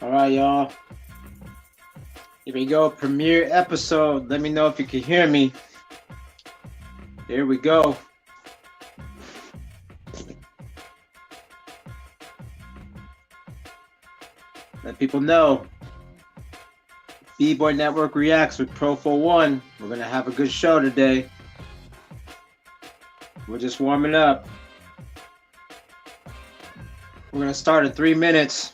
All right, y'all. Here we go. Premiere episode. Let me know if you can hear me. Here we go. Let people know. Bboynetwork reacts with Profo 1. We're going to have a good show today. We're just warming up. We're going to start in 3 minutes.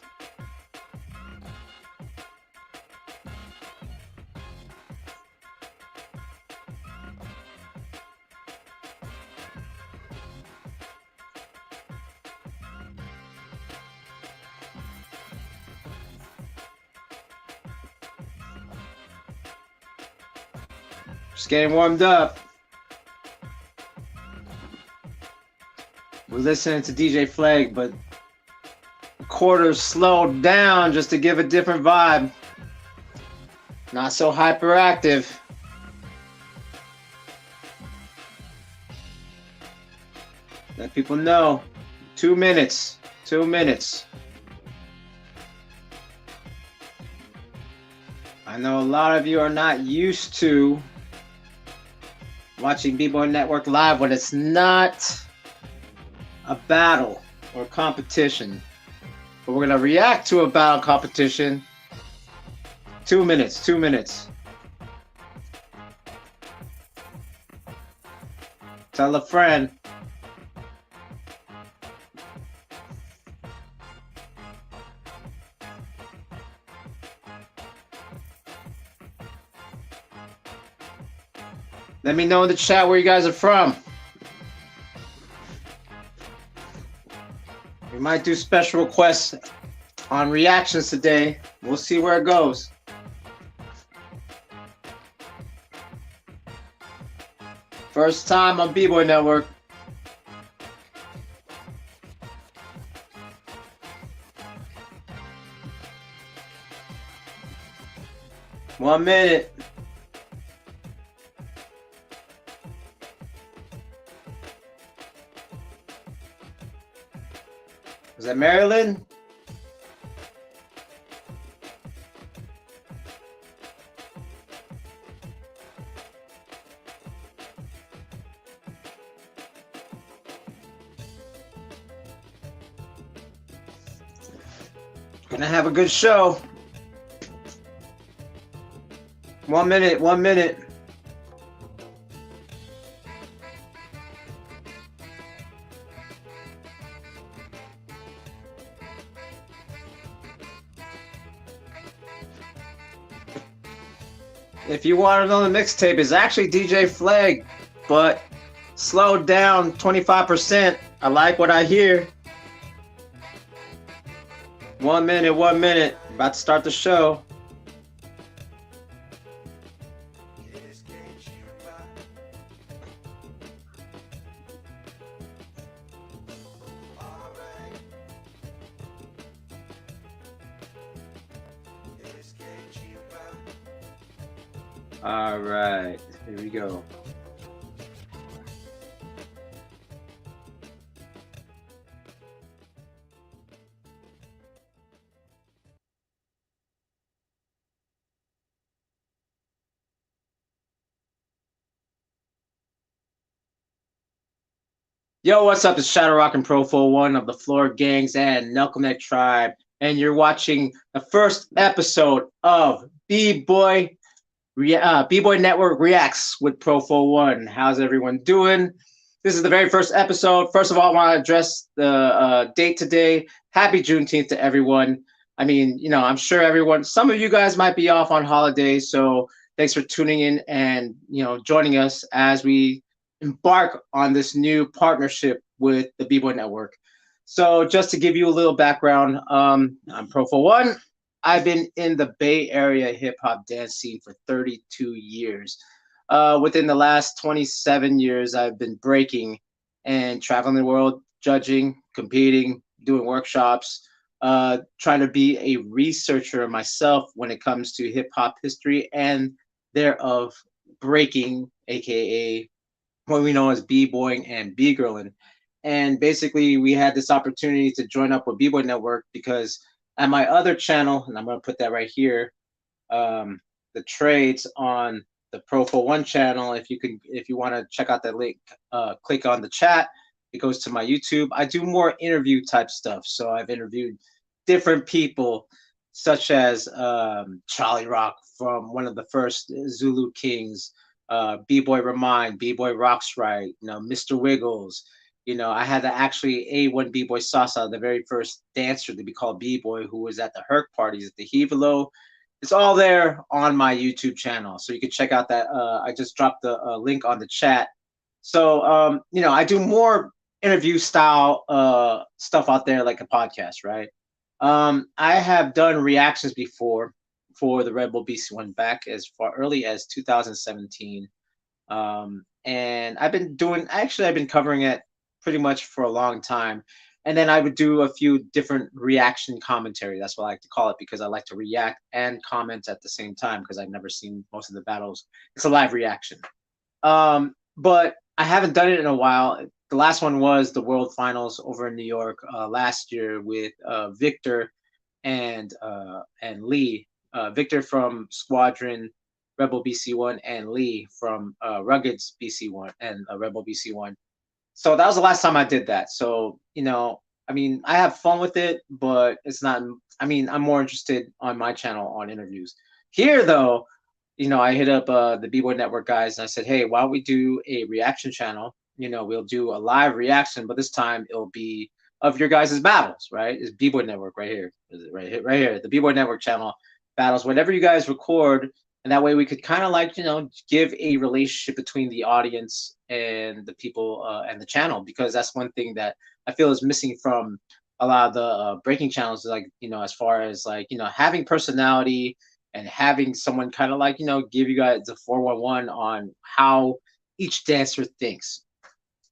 Just getting warmed up. We're listening to DJ Flag, but the quarters slowed down just to give a different vibe. Not so hyperactive. Let people know. 2 minutes. 2 minutes. I know a lot of you are not used to watching Bboynetwork live when it's not a battle or competition. But we're going to react to a battle competition. 2 minutes. 2 minutes. Tell a friend. Let me know in the chat where you guys are from. We might do special requests on reactions today. We'll see where it goes. First time on Bboynetwork. One minute. Is that Maryland? Gonna have a good show. 1 minute, 1 minute. If you want to know, the mixtape is actually DJ Flag, but slowed down 25%. I like what I hear. 1 minute, 1 minute. About to start the show. All right, here we go. Yo, what's up? It's Shadow Rock and Profo 1 of the Floor Gangs and Nelcomneck Tribe, and you're watching the first episode of Bboynetwork Reacts with Profo 1. How's everyone doing? This is the very first episode. First of all, I want to address the date today. Happy Juneteenth to everyone. I mean, you know, I'm sure everyone, some of you guys might be off on holidays, so thanks for tuning in and, you know, joining us as we embark on this new partnership with the Bboynetwork. So just to give you a little background, I'm Profo 1. I've been in the Bay Area hip hop dance scene for 32 years. Within the last 27 years, I've been breaking and traveling the world, judging, competing, doing workshops, trying to be a researcher myself when it comes to hip hop history and thereof breaking, aka what we know as b-boying and b-girling. And basically, we had this opportunity to join up with Bboynetwork because And my other channel, and I'm going to put that right here, um, the trades on the Profo One channel. If you want to check out that link, click on the chat. It goes to my YouTube. I do more interview type stuff. So I've interviewed different people, such as Charlie Rock from one of the first Zulu Kings, B-Boy Remind, B-Boy Rocks Right, Mr. Wiggles. I had to actually A1 B-Boy Sasa, the very first dancer to be called B-Boy, who was at the Herc parties at the Hevalo. It's all there on my YouTube channel, so you can check out that. I just dropped the link on the chat. So I do more interview style stuff out there, like a podcast, right? I have done reactions before for the Red Bull BC1 back as far early as 2017. And I've been covering it pretty much for a long time. And then I would do a few different reaction commentary. That's what I like to call it, because I like to react and comment at the same time, because I've never seen most of the battles. It's a live reaction. But I haven't done it in a while. The last one was the World Finals over in New York last year with Victor and Lee. Victor from Squadron Rebel BC1 and Lee from Ruggeds BC1 and Rebel BC1. So that was the last time I did that. So, I have fun with it, but it's not, I'm more interested on my channel on interviews. Here, though, I hit up the Bboynetwork guys and I said, hey, why don't we do a reaction channel? We'll do a live reaction, but this time it'll be of your guys' battles, right? It's Bboynetwork right here. Is it right here, the Bboynetwork channel battles, whatever you guys record, and that way we could kind of give a relationship between the audience and the people and the channel, because that's one thing that I feel is missing from a lot of the breaking channels, like as far as having personality and having someone kind of give you guys the 411 on how each dancer thinks.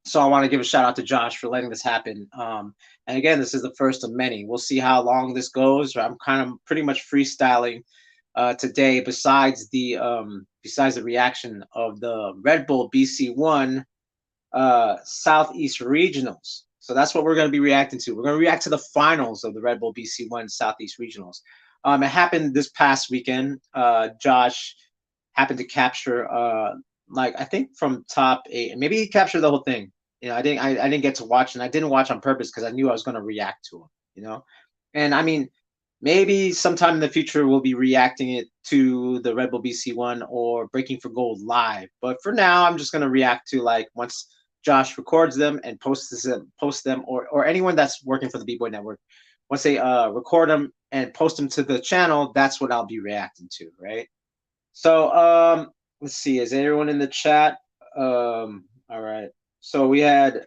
So I want to give a shout out to Josh for letting this happen. And again, this is the first of many. We'll see how long this goes. I'm kind of pretty much freestyling today. Besides the reaction of the Red Bull BC1 Southeast Regionals. So that's what we're going to be reacting to. We're going to react to the finals of the Red Bull BC1 Southeast Regionals. It happened this past weekend. Josh happened to capture I think from top 8, maybe he captured the whole thing. I didn't get to watch, and I didn't watch on purpose because I knew I was going to react to him. And maybe sometime in the future we'll be reacting it to the Red Bull BC1 or Breaking for Gold live. But for now, I'm just going to react to once Josh records them and posts them, or anyone that's working for the Bboynetwork. Once they record them and post them to the channel, that's what I'll be reacting to, right? So let's see, is everyone in the chat? All right. So we had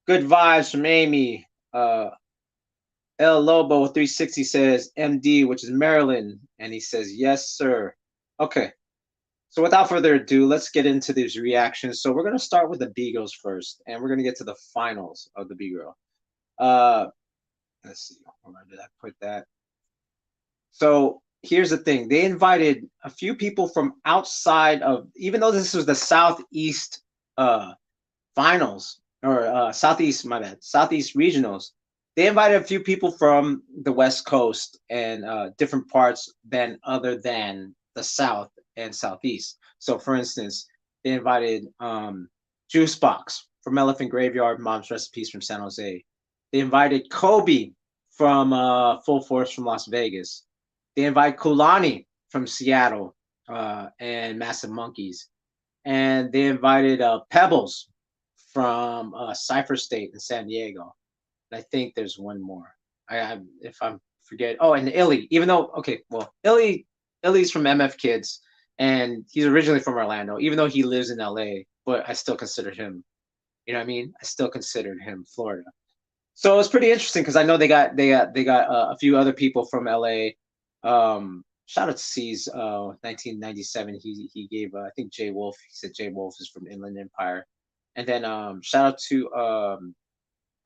good vibes from Amy. El Lobo 360 says MD, which is Maryland, and he says yes, sir. Okay. So without further ado, let's get into these reactions. So we're gonna start with the B girls first, and we're gonna get to the finals of the B girl. Let's see, where did I put that? So here's the thing. They invited a few people from outside of, even though this was the Southeast finals, or Southeast, my bad, Southeast regionals, they invited a few people from the West Coast and different parts other than the South and Southeast. So for instance, they invited Juicebox from Elephant Graveyard, Mom's Recipes from San Jose. They invited Kobe from Full Force from Las Vegas. They invite Kulani from Seattle and Massive Monkeys. And they invited Pebbles from Cypher State in San Diego. And I think there's one more. If I'm forget. Oh, and Illy. Even though, okay, well, Illy's from MF Kids, and he's originally from Orlando. Even though he lives in LA, but I still consider him. You know what I mean? I still considered him Florida. So it's pretty interesting because I know they got a few other people from LA. Shout out to C's 1997. He gave I think Jay Wolf. He said Jay Wolf is from Inland Empire, and then shout out to I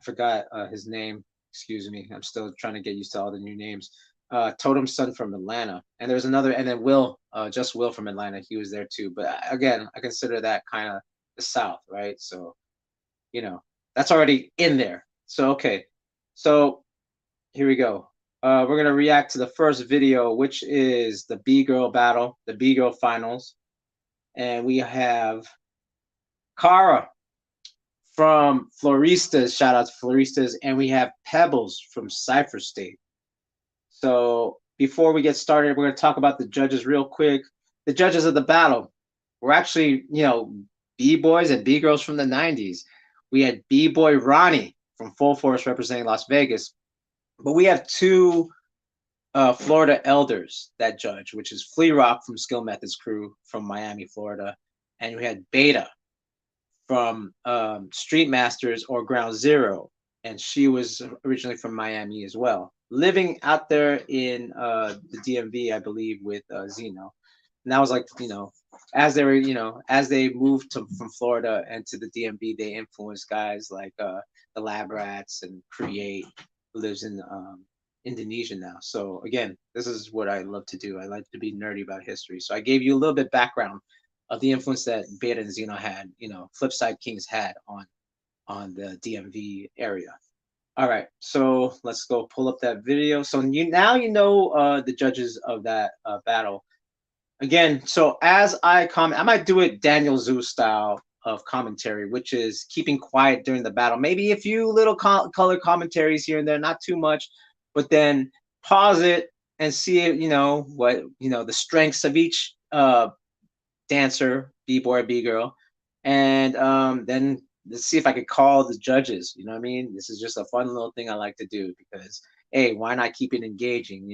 forgot his name. Excuse me. I'm still trying to get used to all the new names. Totem Son from Atlanta, and there's another, and then Will, just Will from Atlanta. He was there too. But again, I consider that kind of the South, right? So that's already in there. So okay, so here we go. We're gonna react to the first video, which is the B-girl battle, the B-girl finals, and we have Kara from Floristas. Shout out to Floristas, and we have Pebbles from Cypher State. So before we get started, we're gonna talk about the judges real quick. The judges of the battle were actually, B-boys and B-girls from the 90s. We had B-boy Ronnie from Full Force representing Las Vegas. But we have two Florida elders that judge, which is Flea Rock from Skill Methods crew from Miami, Florida. And we had Beta from Street Masters or Ground Zero. And she was originally from Miami as well. Living out there in the DMV, I believe, with Zeno. And that was like, as they were, as they moved from Florida and to the DMV, they influenced guys like the Lab Rats and Create, who lives in Indonesia now. So again, this is what I love to do. I like to be nerdy about history. So I gave you a little bit background of the influence that Beta and Zeno had, Flipside Kings had on the DMV area. All right, so let's go pull up that video. So now the judges of that battle. Again, so as I comment, I might do it Daniel Zhu style of commentary, which is keeping quiet during the battle. Maybe a few little color commentaries here and there, not too much, but then pause it and see, what, the strengths of each dancer, B-boy, B-girl, and then let's see if I could call the judges. You know what I mean? This is just a fun little thing I like to do because, hey, why not keep it engaging,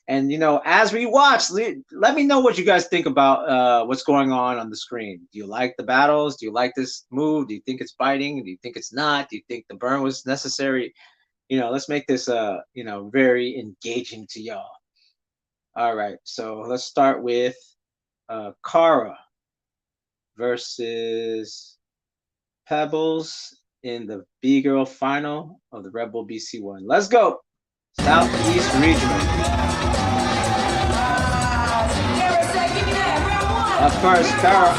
And, as we watch, let me know what you guys think about what's going on the screen. Do you like the battles? Do you like this move? Do you think it's biting? Do you think it's not? Do you think the burn was necessary? Let's make this, very engaging to y'all. All right, so let's start with Kara versus Pebbles in the B-girl final of the Red Bull BC1. Let's go. Southeast Regional. Of course, Kara.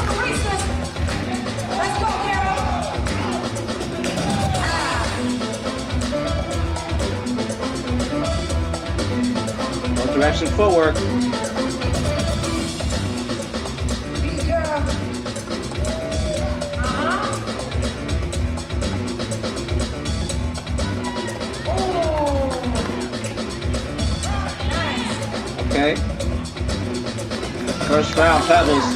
Let's go, Kara. Both direction footwork. Okay. First round, Pebbles.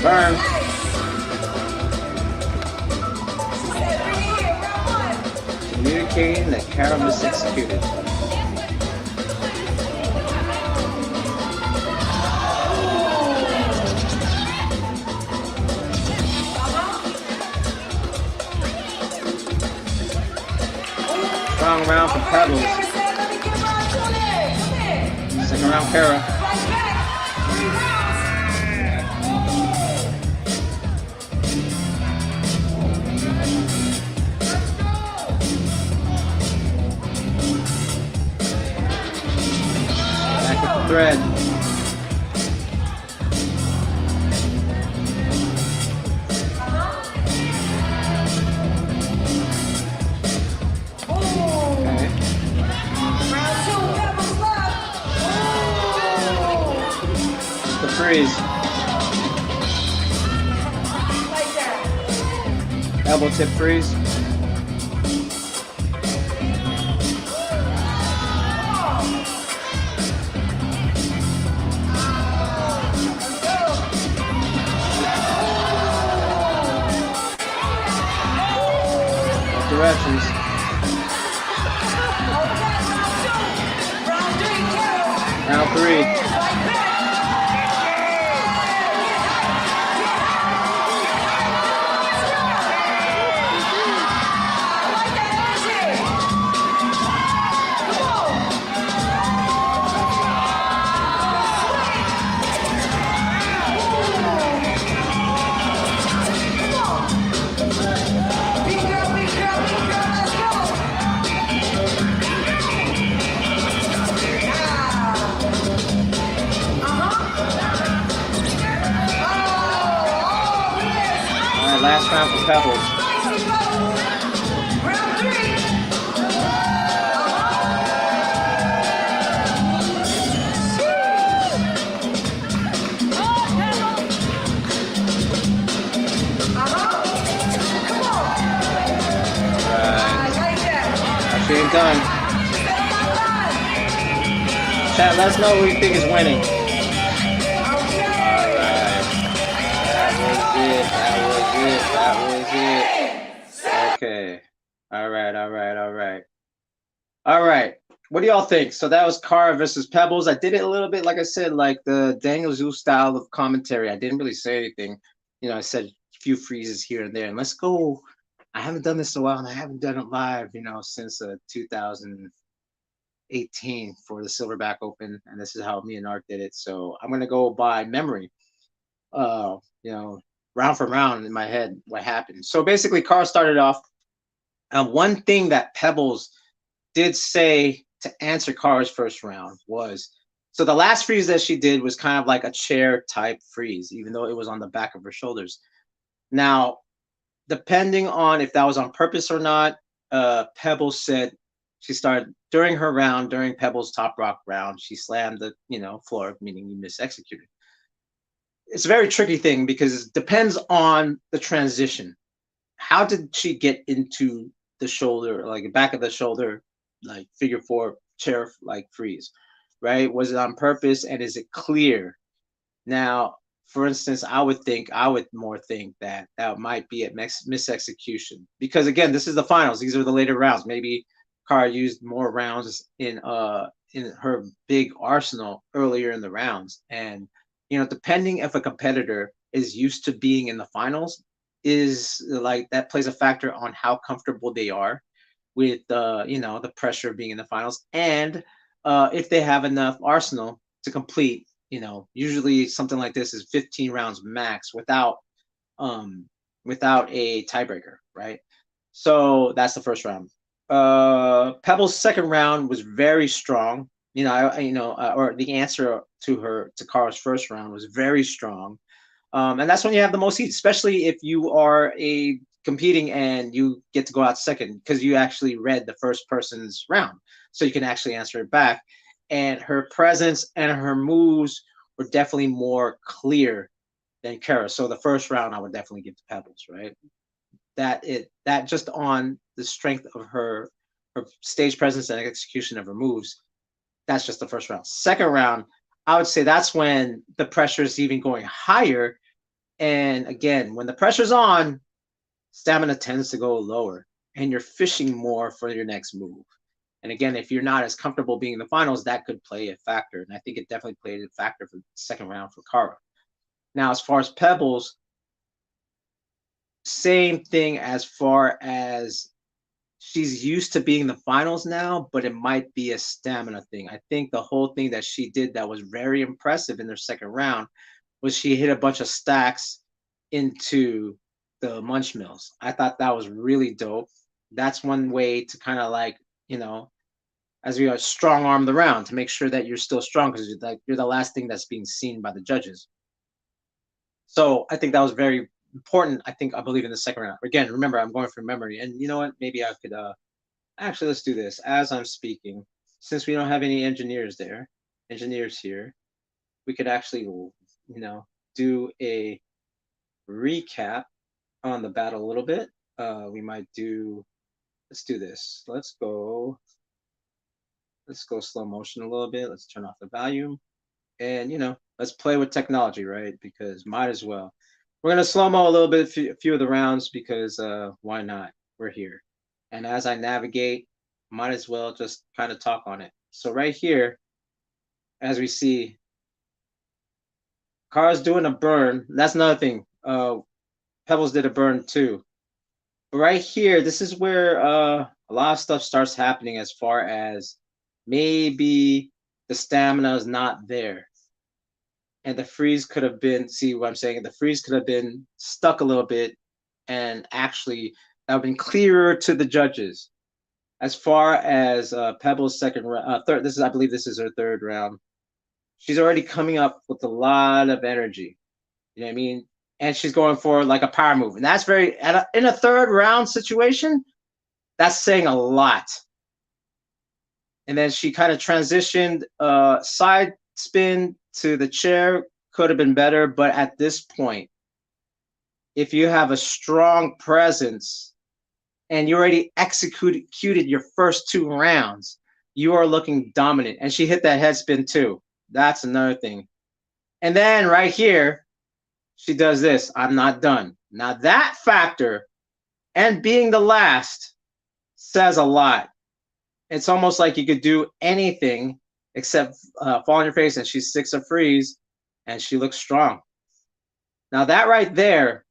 Burn. Communicating that Kara misexecuted. Strong round for Pebbles. Second round, Kara. Back at the thread. Freeze. Elbow tip freeze. Both directions. Round three. round for Pebbles. Round three. She ain't done. Chat, let us know who you think is winning. Alright. That was it. Okay. Alright. What do y'all think? So that was Kara versus Pebbles. I did it a little bit, like I said, like the Daniel Zhu style of commentary. I didn't really say anything. I said a few freezes here and there. And let's go. I haven't done this in a while, and I haven't done it live, since 2018 for the Silverback Open, and this is how me and Art did it. So I'm gonna go by memory, round for round in my head what happened. So basically, Carl started off. One thing that Pebbles did say to answer Car's first round was, so the last freeze that she did was kind of like a chair type freeze, even though it was on the back of her shoulders. Now, depending on if that was on purpose or not, Pebbles said she started during her round, during Pebbles' top rock round, she slammed the floor, meaning you misexecuted. It's a very tricky thing because it depends on the transition. How did she get into the shoulder, like back of the shoulder, like figure four chair like freeze, right? Was it on purpose, and is it clear? Now, for instance, I would more think that might be a misexecution, because again, this is the finals. These are the later rounds. Maybe Cara used more rounds in her big arsenal earlier in the rounds, and depending if a competitor is used to being in the finals, is like that plays a factor on how comfortable they are with the pressure of being in the finals, and if they have enough arsenal to complete. Usually something like this is 15 rounds max without a tiebreaker, right? So that's the first round. Pebbles' second round was very strong. Or the answer to Cara's first round was very strong. And that's when you have the most heat, especially if you are competing and you get to go out second, because you actually read the first person's round, so you can actually answer it back. And her presence and her moves were definitely more clear than Kara. So the first round I would definitely give to Pebbles, right? That just on the strength of her stage presence and execution of her moves, that's just the first round. Second round, I would say that's when the pressure is even going higher. And again, when the pressure's on, stamina tends to go lower, and you're fishing more for your next move. And again, if you're not as comfortable being in the finals, that could play a factor. And I think it definitely played a factor for the second round for Cara. Now, as far as Pebbles, same thing as far as she's used to being in the finals now, but it might be a stamina thing. I think the whole thing that she did that was very impressive in their second round was she hit a bunch of stacks into the munch mills. I thought that was really dope. That's one way to kind of like, as we are strong arm the round to make sure that you're still strong, because you're the last thing that's being seen by the judges. So I think that was very important. I believe in the second round. Again, remember, I'm going from memory, and you know what? Maybe I could actually, let's do this as I'm speaking. Since we don't have any engineers here, we could actually, do a recap on the battle a little bit. We might do. Let's do this. Let's go slow motion a little bit. Let's turn off the volume, and let's play with technology, right? Because might as well. We're gonna slow mo a little bit, a few of the rounds, because why not? We're here, and as I navigate, might as well just kind of talk on it. So right here, as we see, Cara's doing a burn. That's another thing. Pebbles did a burn too. But right here, this is where a lot of stuff starts happening, as far as maybe the stamina is not there. And the freeze could have been, see what I'm saying? The freeze could have been stuck a little bit, and actually that would have been clearer to the judges. As far as Pebbles' second round, third, I believe this is her third round. She's already coming up with a lot of energy. You know what I mean? and she's going for like a power move, and that's very in a third round situation. That's saying a lot. And then she kind of transitioned side spin to the chair. Could have been better, but at this point, if you have a strong presence and you already executed your first 2 rounds, you are looking dominant. And she hit that head spin too. That's another thing. And then right here, she does this. I'm not done. Now that factor and being the last says a lot. It's almost like you could do anything except fall on your face, and she sticks a freeze, and she looks strong. Now that right there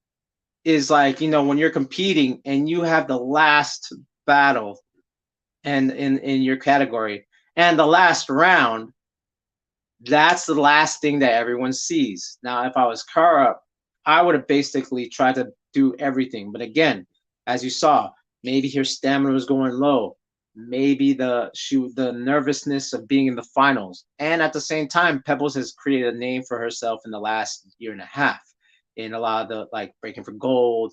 is like, when you're competing and you have the last battle and in your category and the last round, that's the last thing that everyone sees. Now, if I was Kara, I would have basically tried to do everything. But again, as you saw, maybe her stamina was going low. Maybe the nervousness of being in the finals. And at the same time, Pebbles has created a name for herself in the last year and a half in a lot of the, like, breaking for gold,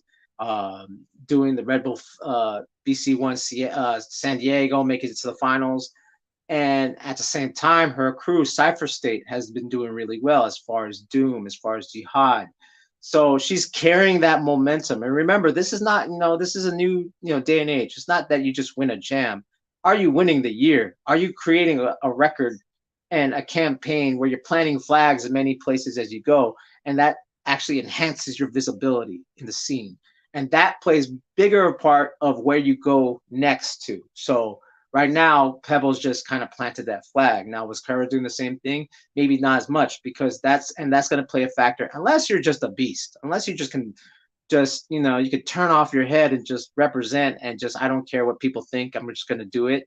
doing the Red Bull BC1 San Diego, making it to the finals. And at the same time, her crew, Cypher State, has been doing really well as far as Doom, as far as Jihad. So she's carrying that momentum. And remember, this is not, this is a new, day and age. It's not that you just win a jam. Are you winning the year? Are you creating a record and a campaign where you're planting flags in many places as you go? And that actually enhances your visibility in the scene. And that plays bigger part of where you go next to. So right now, Pebbles just kind of planted that flag. Now, was Kara doing the same thing? Maybe not as much, because that's going to play a factor. Unless you're just a beast, unless you just can, you could turn off your head and just represent and just, I don't care what people think, I'm just going to do it.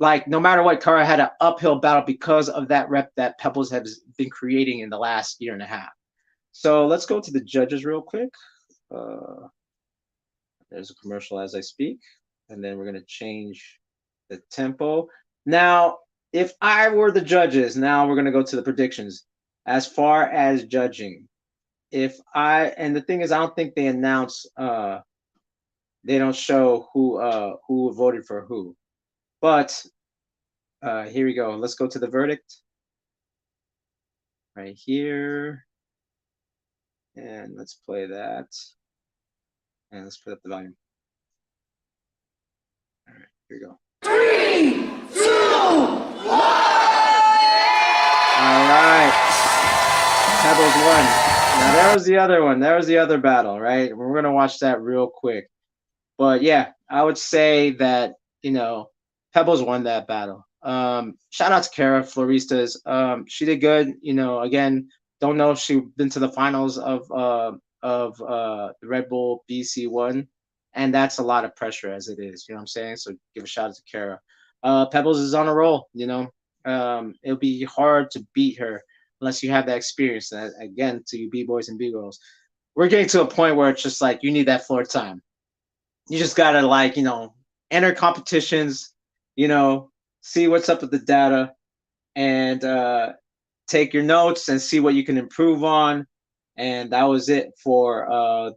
Like, no matter what, Kara had an uphill battle because of that rep that Pebbles has been creating in the last year and a half. So let's go to the judges real quick. There's a commercial as I speak, and then we're going to change the tempo. Now, if I were the judges, now we're going to go to the predictions. As far as judging, and the thing is, I don't think they announce, they don't show who voted for who. But here we go. Let's go to the verdict right here. And let's play that. And let's put up the volume. All right, here we go. 3, 2, 1. All right. Pebbles won. Now there was the other one. There was the other battle, right? We're gonna watch that real quick. But yeah, I would say that, Pebbles won that battle. Shout out to Kara Floristas. She did good. Again, don't know if she's been to the finals of the Red Bull BC1, and that's a lot of pressure as it is. You know what I'm saying? So give a shout out to Kara. Pebbles is on a roll. It'll be hard to beat her unless you have that experience. And again, to you B-boys and B-girls, we're getting to a point where it's just like you need that floor time. You just gotta enter competitions, see what's up with the data, and take your notes and see what you can improve on. And that was it for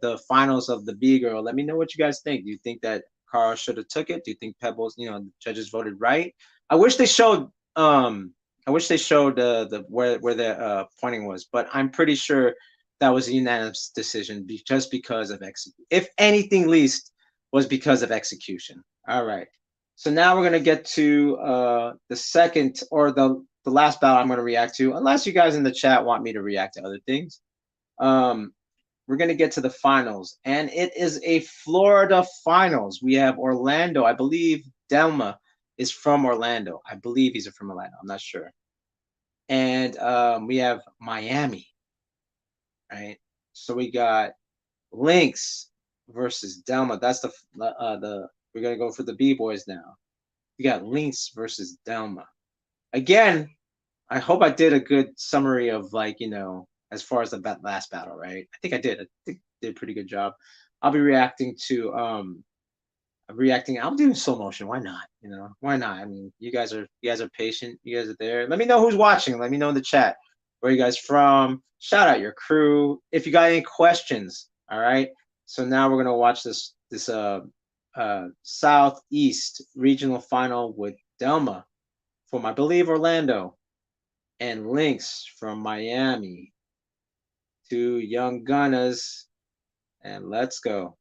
the finals of the B-girl. Let me know what you guys think. Do you think that Kara should have took it? Do you think Pebbles, the judges voted right? I wish they showed the where the pointing was, but I'm pretty sure that was a unanimous decision just because of if anything least was because of execution. All right. So now we're gonna get to the second or the last battle I'm gonna react to, unless you guys in the chat want me to react to other things. We're gonna get to the finals, and it is a Florida finals. We have Orlando. I believe Delma is from Orlando. I believe he's from Orlando. I'm not sure. And we have Miami, right? So we got Lynx versus Delma. That's we're gonna go for the B-boys now. We got Lynx versus Delma. Again, I hope I did a good summary of as far as the last battle, right? I think I did. I think I did a pretty good job. I'll be reacting to I'm doing slow motion. Why not? Why not? I mean, you guys are patient. You guys are there. Let me know who's watching. Let me know in the chat. Where are you guys from? Shout out your crew. If you got any questions, all right. So now we're gonna watch this Southeast regional final with Delma from, I believe, Orlando, and Lynx from Miami. Two young gunners, and let's go.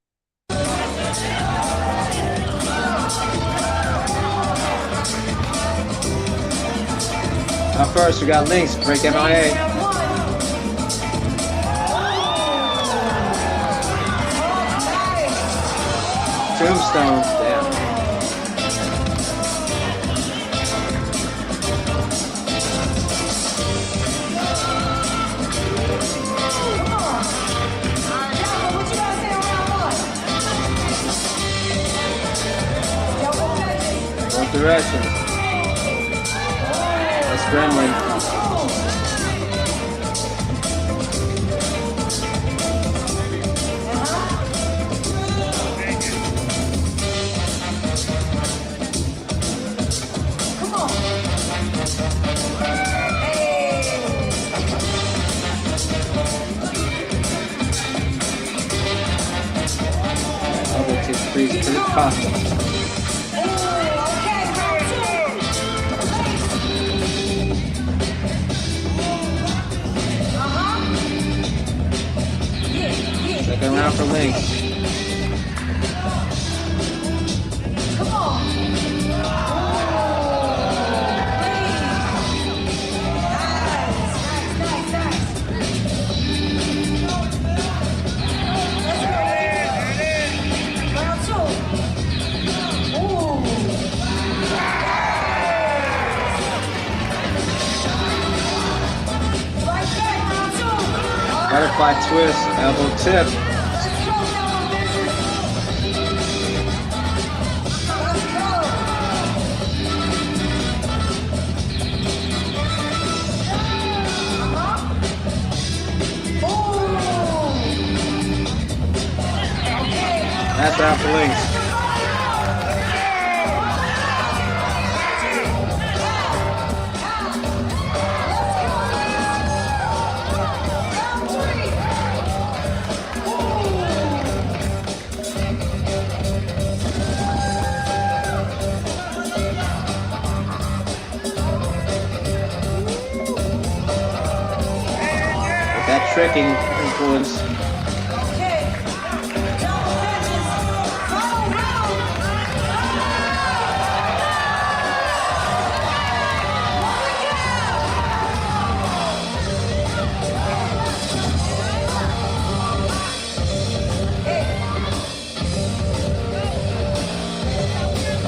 Up first, we got Lynx, break MIA. Tombstones, damn. Both directions. That's Gremlin. Pretty tough. Second round for Lynx. Butterfly twist, elbow tip. That's out for Lynx. That tricking influence.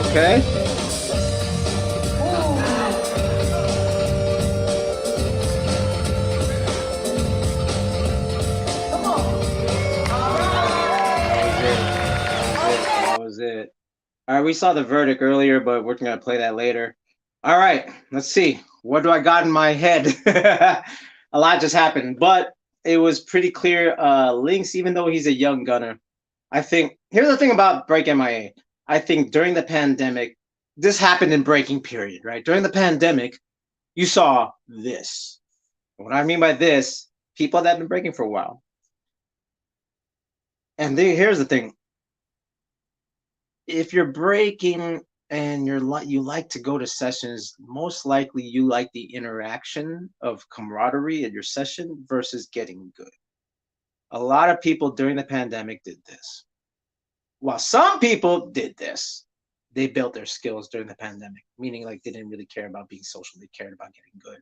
Okay. It. All right, we saw the verdict earlier, but we're gonna play that later. All right, let's see. What do I got in my head? A lot just happened, but it was pretty clear. Lynx, even though he's a young gunner, I think here's the thing about Break MIA. I think during the pandemic, this happened in breaking period, right? During the pandemic, you saw this. What I mean by this, people that have been breaking for a while. And here's the thing. If you're breaking and you like to go to sessions, most likely you like the interaction of camaraderie at your session versus getting good. A lot of people during the pandemic did this. While some people did this, they built their skills during the pandemic, meaning like they didn't really care about being social, they cared about getting good.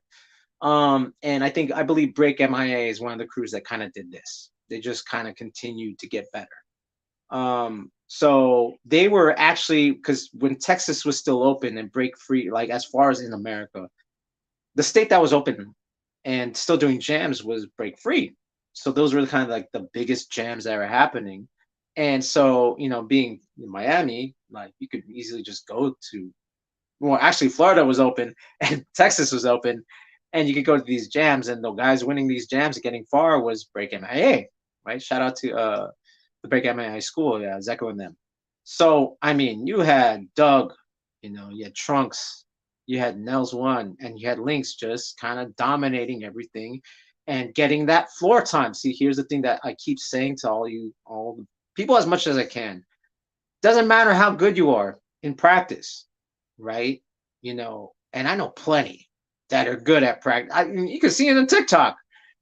And I believe Break MIA is one of the crews that kind of did this. They just kind of continued to get better. So they were actually, because when Texas was still open and break free, like as far as in America, the state that was open and still doing jams was break free. So those were kind of like the biggest jams that were happening. And so, being in Miami, like you could easily just go to, well, actually Florida was open and Texas was open, and you could go to these jams, and the guys winning these jams and getting far was Break MIA, right? Shout out to the Break MIA school, yeah, Zeko and them. So, I mean, you had Doug, you had Trunks, you had Nels one, and you had Lynx just kind of dominating everything and getting that floor time. See, here's the thing that I keep saying to all the people as much as I can. Doesn't matter how good you are in practice, right? And I know plenty that are good at practice. You can see it on TikTok,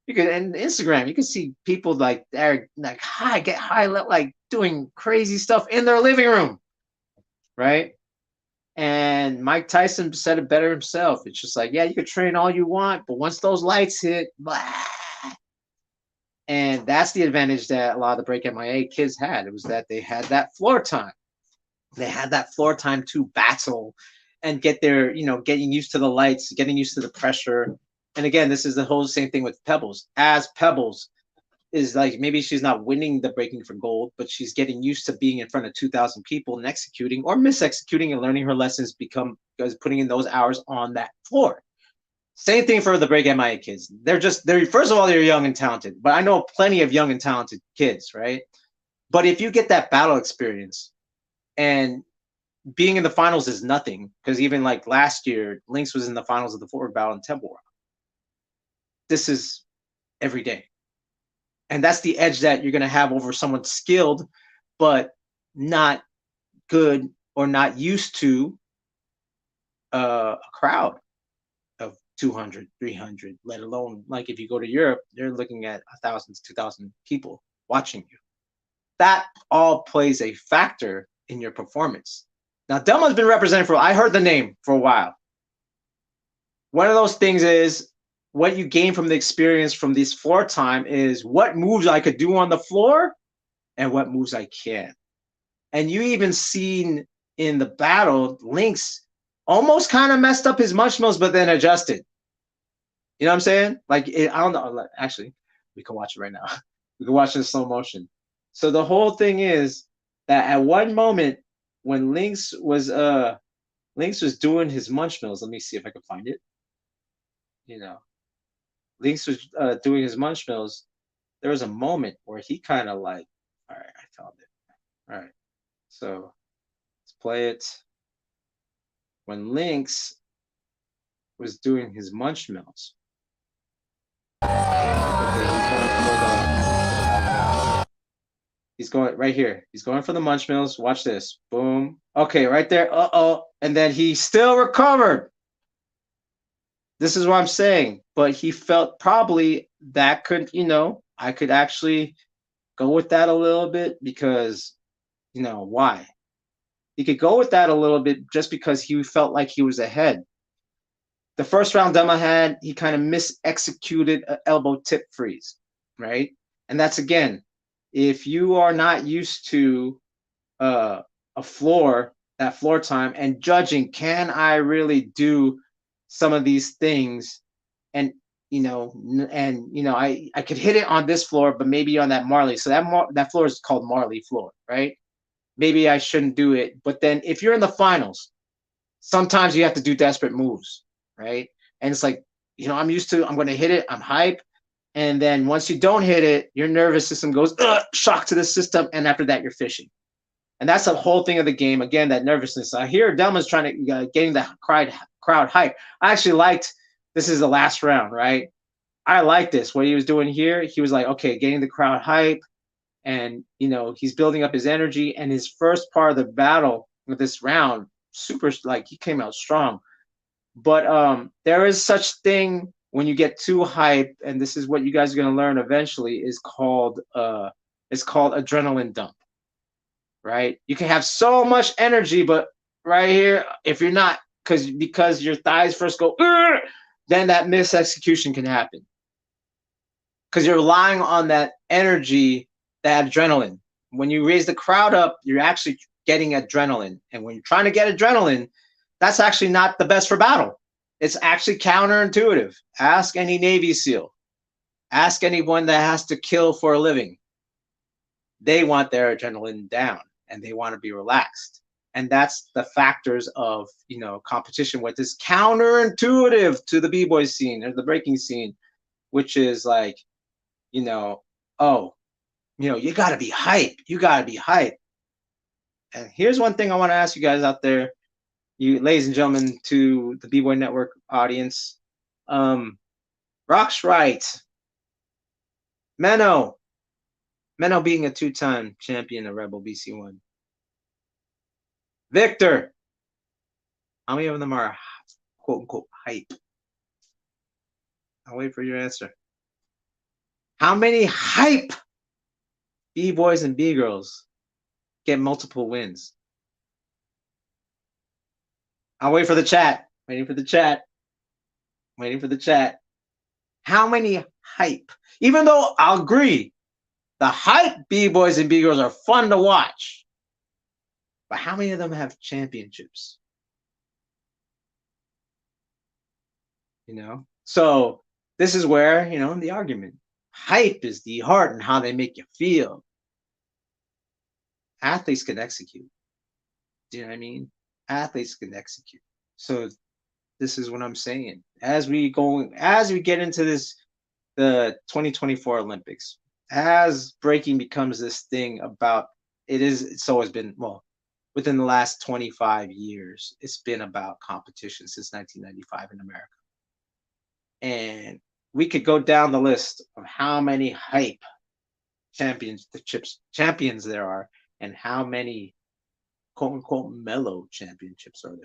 you can and Instagram. You can see people like they're like get high, like doing crazy stuff in their living room, right? And Mike Tyson said it better himself. It's just like, yeah, you can train all you want, but once those lights hit, blah. And that's the advantage that a lot of the Break MIA kids had. It was that they had that floor time. They had that floor time to battle and get their, getting used to the lights, getting used to the pressure. And again, this is the whole same thing with Pebbles. As Pebbles is like, maybe she's not winning the Breaking for Gold, but she's getting used to being in front of 2,000 people and executing or misexecuting and learning her lessons, because putting in those hours on that floor. Same thing for the Break MIA kids. They're first of all, they're young and talented, but I know plenty of young and talented kids, right? But if you get that battle experience, and being in the finals is nothing, because even like last year, Lynx was in the finals of the forward battle in Temple Rock. This is every day. And that's the edge that you're going to have over someone skilled, but not good or not used to a crowd of 200, 300, let alone like if you go to Europe, you're looking at 1,000 to 2,000 people watching you. That all plays a factor in your performance. Now, Delma's been represented I heard the name for a while. One of those things is what you gain from the experience from this floor time is what moves I could do on the floor and what moves I can't. And you even seen in the battle, Lynx almost kind of messed up his munchmills, but then adjusted. You know what I'm saying? Like, I don't know. Actually, we can watch it right now. We can watch it in slow motion. So the whole thing is that at one moment when Lynx was doing his munchmills, let me see if I can find it. Lynx was doing his munchmills. There was a moment where he kind of like, all right, I found it. All right, so let's play it. When Lynx was doing his munchmills. He's going right here. He's going for the munchmills. Watch this. Boom. Okay, right there. And then he still recovered. This is what I'm saying. But he felt probably that could, I could actually go with that a little bit because, why? He could go with that a little bit just because he felt like he was ahead. The first round Dema had, he kind of mis-executed an elbow tip freeze, right? And that's, again, if you are not used to that floor time and judging, can I really do some of these things? And, I could hit it on this floor, but maybe on that Marley. So that floor is called Marley floor, right? Maybe I shouldn't do it. But then if you're in the finals, sometimes you have to do desperate moves, right? And it's like, I'm going to hit it. I'm hype. And then once you don't hit it, your nervous system goes, shock to the system. And after that, you're fishing. And that's the whole thing of the game. Again, that nervousness. I hear Delma's trying to getting the crowd hype. I actually liked, this is the last round, right? I like this. What he was doing here, he was like, okay, getting the crowd hype. And, he's building up his energy. And his first part of the battle with this round, super, like, he came out strong. But there is such thing when you get too hype, and this is what you guys are going to learn eventually, is called adrenaline dump, right? You can have so much energy, but right here, if you're not, because your thighs first go, then that misexecution can happen. Because you're relying on that energy, that adrenaline. When you raise the crowd up, you're actually getting adrenaline. And when you're trying to get adrenaline, that's actually not the best for battle. It's actually counterintuitive. Ask any Navy SEAL. Ask anyone that has to kill for a living. They want their adrenaline down and they want to be relaxed. And that's the factors of, competition, what is counterintuitive to the B-boy scene or the breaking scene, which is like, you got to be hype. You got to be hype. And here's one thing I want to ask you guys out there. you, ladies and gentlemen, to the B-Boy Network audience. Rock's right. Menno being a 2-time champion of Rebel BC1. Victor, how many of them are quote unquote hype? I'll wait for your answer. How many hype B-boys and B-girls get multiple wins? I'll wait for the chat. Waiting for the chat. How many hype? Even though I'll agree, the hype B-boys and B-girls are fun to watch. But how many of them have championships? You know? So this is where, you know, the argument. Hype is the heart and how they make you feel. Athletes can execute. Do you know what I mean? Athletes can execute. So this is what I'm saying. As we get into this, the 2024 Olympics, as breaking becomes this thing about, it's always been, well, within the last 25 years, it's been about competition since 1995 in America. And we could go down the list of how many hype champions there are, and how many quote unquote mellow champions are.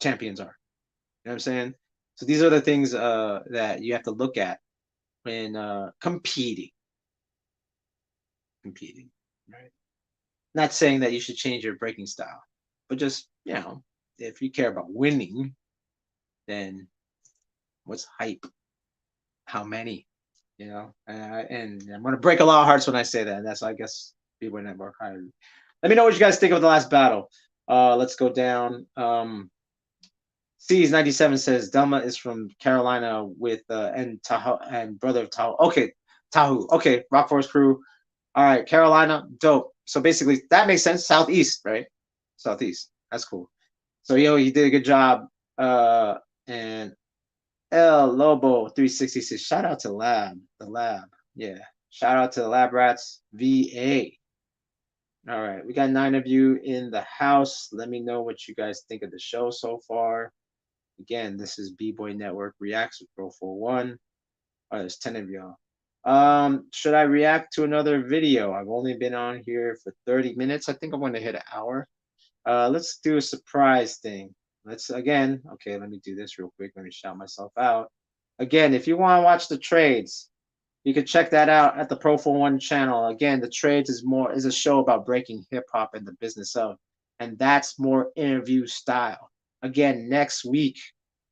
You know what I'm saying? So these are the things that you have to look at when competing, right? Not saying that you should change your breaking style, but just, you know, if you care about winning, then what's hype? How many? You know, and I'm gonna break a lot of hearts when I say that. And that's, I guess, Bboynetwork. Let me know what you guys think of the last battle. Let's go down. C's97 says Delma is from Carolina with and Tahoe and brother of Tahoe. Okay, Tahoe. Okay, Rock Forest crew. All right, Carolina, dope. So basically, that makes sense. Southeast, right? Southeast. That's cool. So yo, you did a good job. And El Lobo 366. Shout out to the lab. Yeah. Shout out to the Lab Rats VA. All right, we got 9 of you in the house. Let me know what you guys think of the show so far. Again, this is Bboynetwork Reacts with Profo 1. Oh, there's 10 of y'all. Should I react to another video? I've only been on here for 30 minutes. I think I'm going to hit an hour. Let's do a surprise thing. Okay, let me do this real quick. Let me shout myself out. Again, if you want to watch the trades, you can check that out at the Profo 1 channel. Again, the trades is a show about breaking hip hop and the business of, and that's more interview style. Again, next week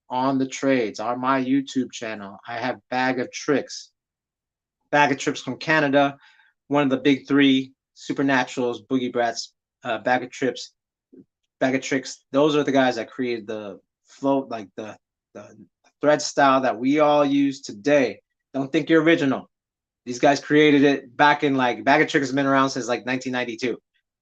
on the trades on my YouTube channel, I have Bag of Tricks from Canada, one of the big 3 Supernaturals, Boogie Brats, Bag of Tricks. Those are the guys that created the float, like the thread style that we all use today. Don't think you're original. These guys created it back in, like, Bag of Tricks has been around since like 1992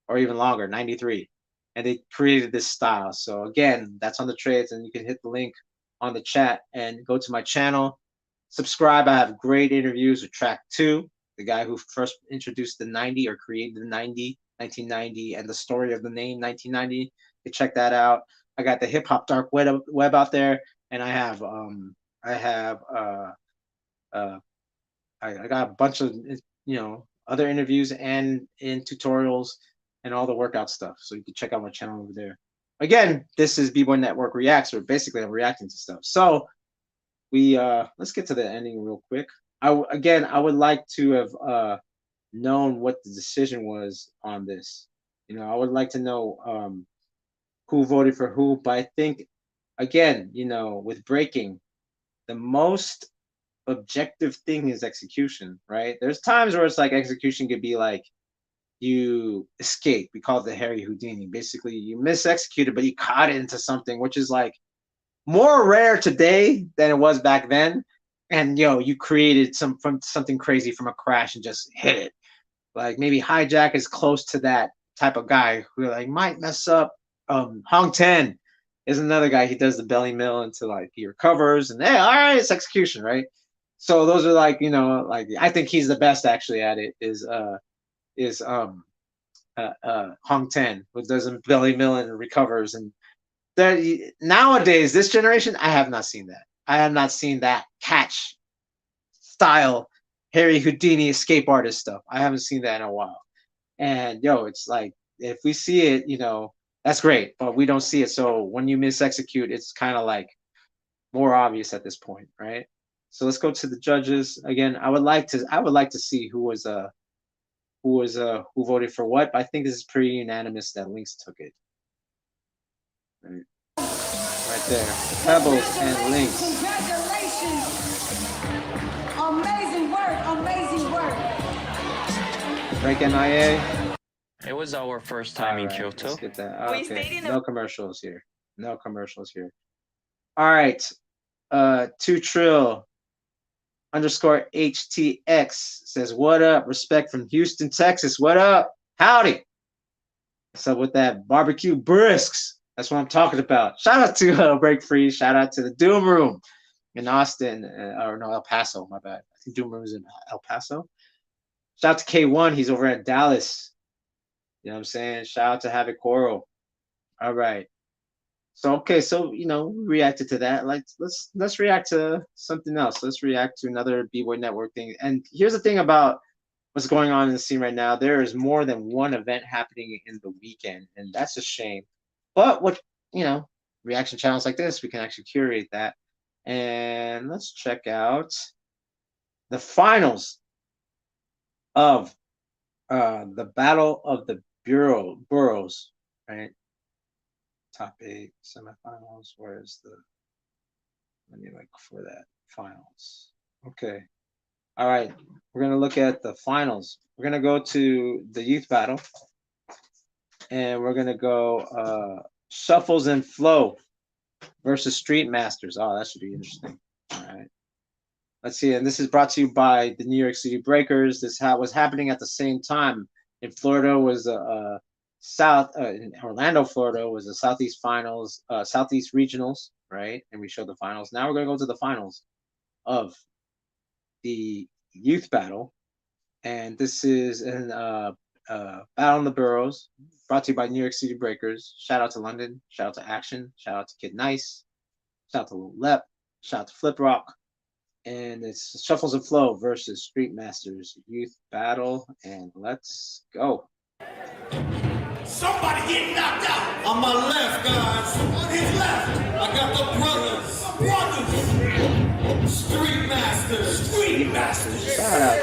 or even longer, 93. And they created this style. So again, that's on the trades, and you can hit the link on the chat and go to my channel. Subscribe. I have great interviews with Track 2, the guy who first introduced the 90 or created the 1990, and the story of the name 1990. You check that out. I got the hip hop dark web out there, and I got a bunch of, you know, other interviews and in tutorials and all the workout stuff. So you can check out my channel over there. Again, this is Bboynetwork Reacts, or basically I'm reacting to stuff. So let's get to the ending real quick. I would like to have known what the decision was on this. You know, I would like to know who voted for who, but I think, again, you know, with breaking, the most objective thing is execution, right? There's times where it's like execution could be like you escape. We call it the Harry Houdini. Basically, you misexecuted, but you caught it into something, which is like more rare today than it was back then. And you created something crazy from a crash and just hit it. Like maybe Hijack is close to that type of guy who like might mess up. Hong Ten is another guy. He does the belly mill into, like, he recovers, and hey, all right, it's execution, right? So those are, like, you know, like, I think he's the best actually at it is Hong Ten, who does a belly mill and recovers, and nowadays, this generation, I have not seen that. I have not seen that catch style Harry Houdini escape artist stuff. I haven't seen that in a while. And yo, it's like if we see it, that's great, but we don't see it. So when you miss execute, it's kind of like more obvious at this point, right? So let's go to the judges again. I would like to see who voted for what. But I think this is pretty unanimous that Lynx took it. Right there, Pebbles and Lynx. Congratulations! Amazing work! Break NIA. It was our first time in Kyoto. Let's get that. Okay. No commercials here. All right. 2trill _ HTX says, what up? Respect from Houston, Texas. What up? Howdy. What's up with that barbecue brisks? That's what I'm talking about. Shout out to Break Free. Shout out to the Doom Room in Austin. El Paso. My bad. I think Doom Room is in El Paso. Shout out to K1. He's over at Dallas. You know what I'm saying? Shout out to Havoc Coral. All right. So okay, so we reacted to that. Like let's react to something else. Let's react to another Bboynetwork thing. And here's the thing about what's going on in the scene right now. There is more than one event happening in the weekend, and that's a shame. But reaction channels like this, we can actually curate that. And let's check out the finals of the Battle of the Boroughs, right? Top 8 semifinals. Where's let me look for that finals. Okay. All right. We're going to look at the finals. We're going to go to the youth battle. And we're going to go Shuffles and Flow versus Street Masters. Oh, that should be interesting. All right. Let's see. And this is brought to you by the New York City Breakers. This was happening at the same time. In Florida was in Orlando, Florida was the Southeast Finals, Southeast Regionals, right? And we showed the finals. Now we're going to go to the finals of the youth battle. And this is in Battle in the Boroughs, brought to you by New York City Breakers. Shout out to London. Shout out to Action. Shout out to Kid Nice. Shout out to Lil Lep. Shout out to Flip Rock. And it's Shuffles and Flow versus Street Masters youth battle. And let's go. Somebody getting knocked out. On my left, guys. On his left, I got the brothers. Street Masters. Shout out.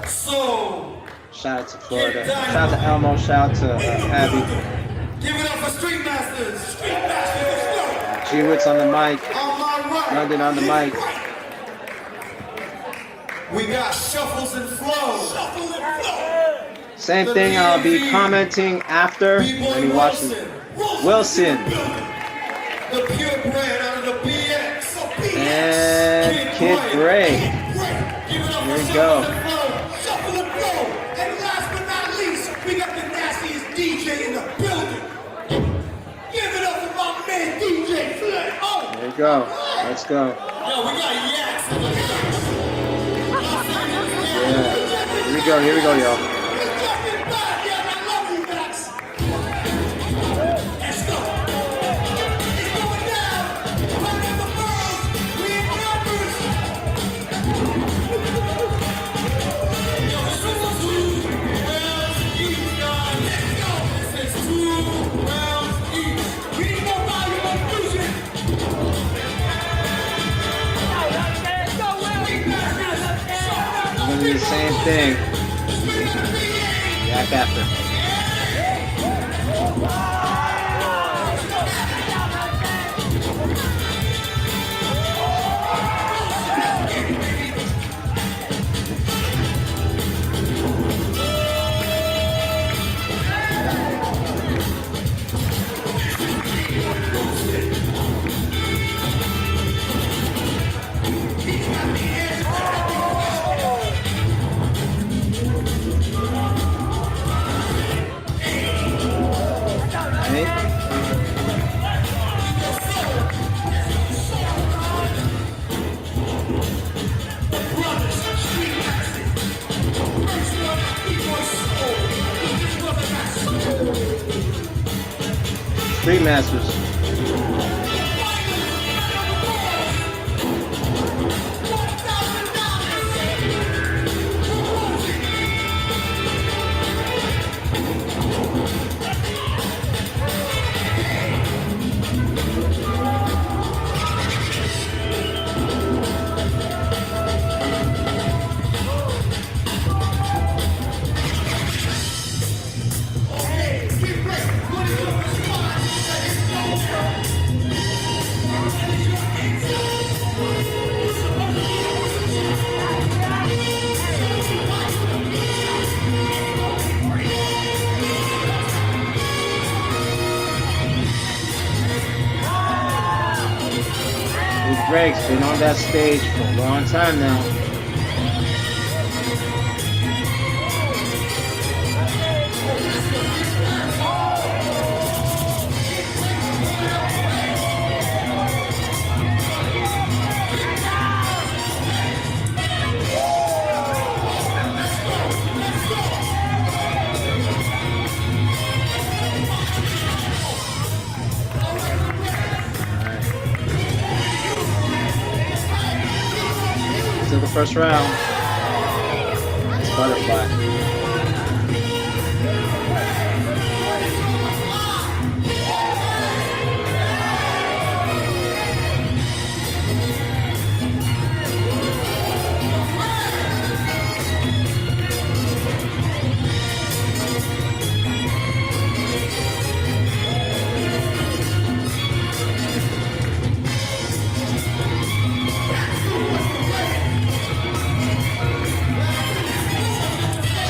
So. Shout out to Florida. Shout out to Elmo. Shout out to Abby. Give it up for Street Masters. G-Wits on the mic. On my right. London on the mic. We got Shuffles and Flow. Same thing, I'll be commenting after when you watch Wilson. The purebred out of the BX. And Kid Gray. Here we go. Shuffle and Flow. And last but not least, we got the nastiest DJ in the building. Give it up for my man DJ Flip. Oh. There we go. Let's go. Yo, we got Yaks in the house. Yeah. Here we go, y'all. The same thing. Back after. Street Masters. Greg's been on that stage for a long time now. The first round. It's butterfly.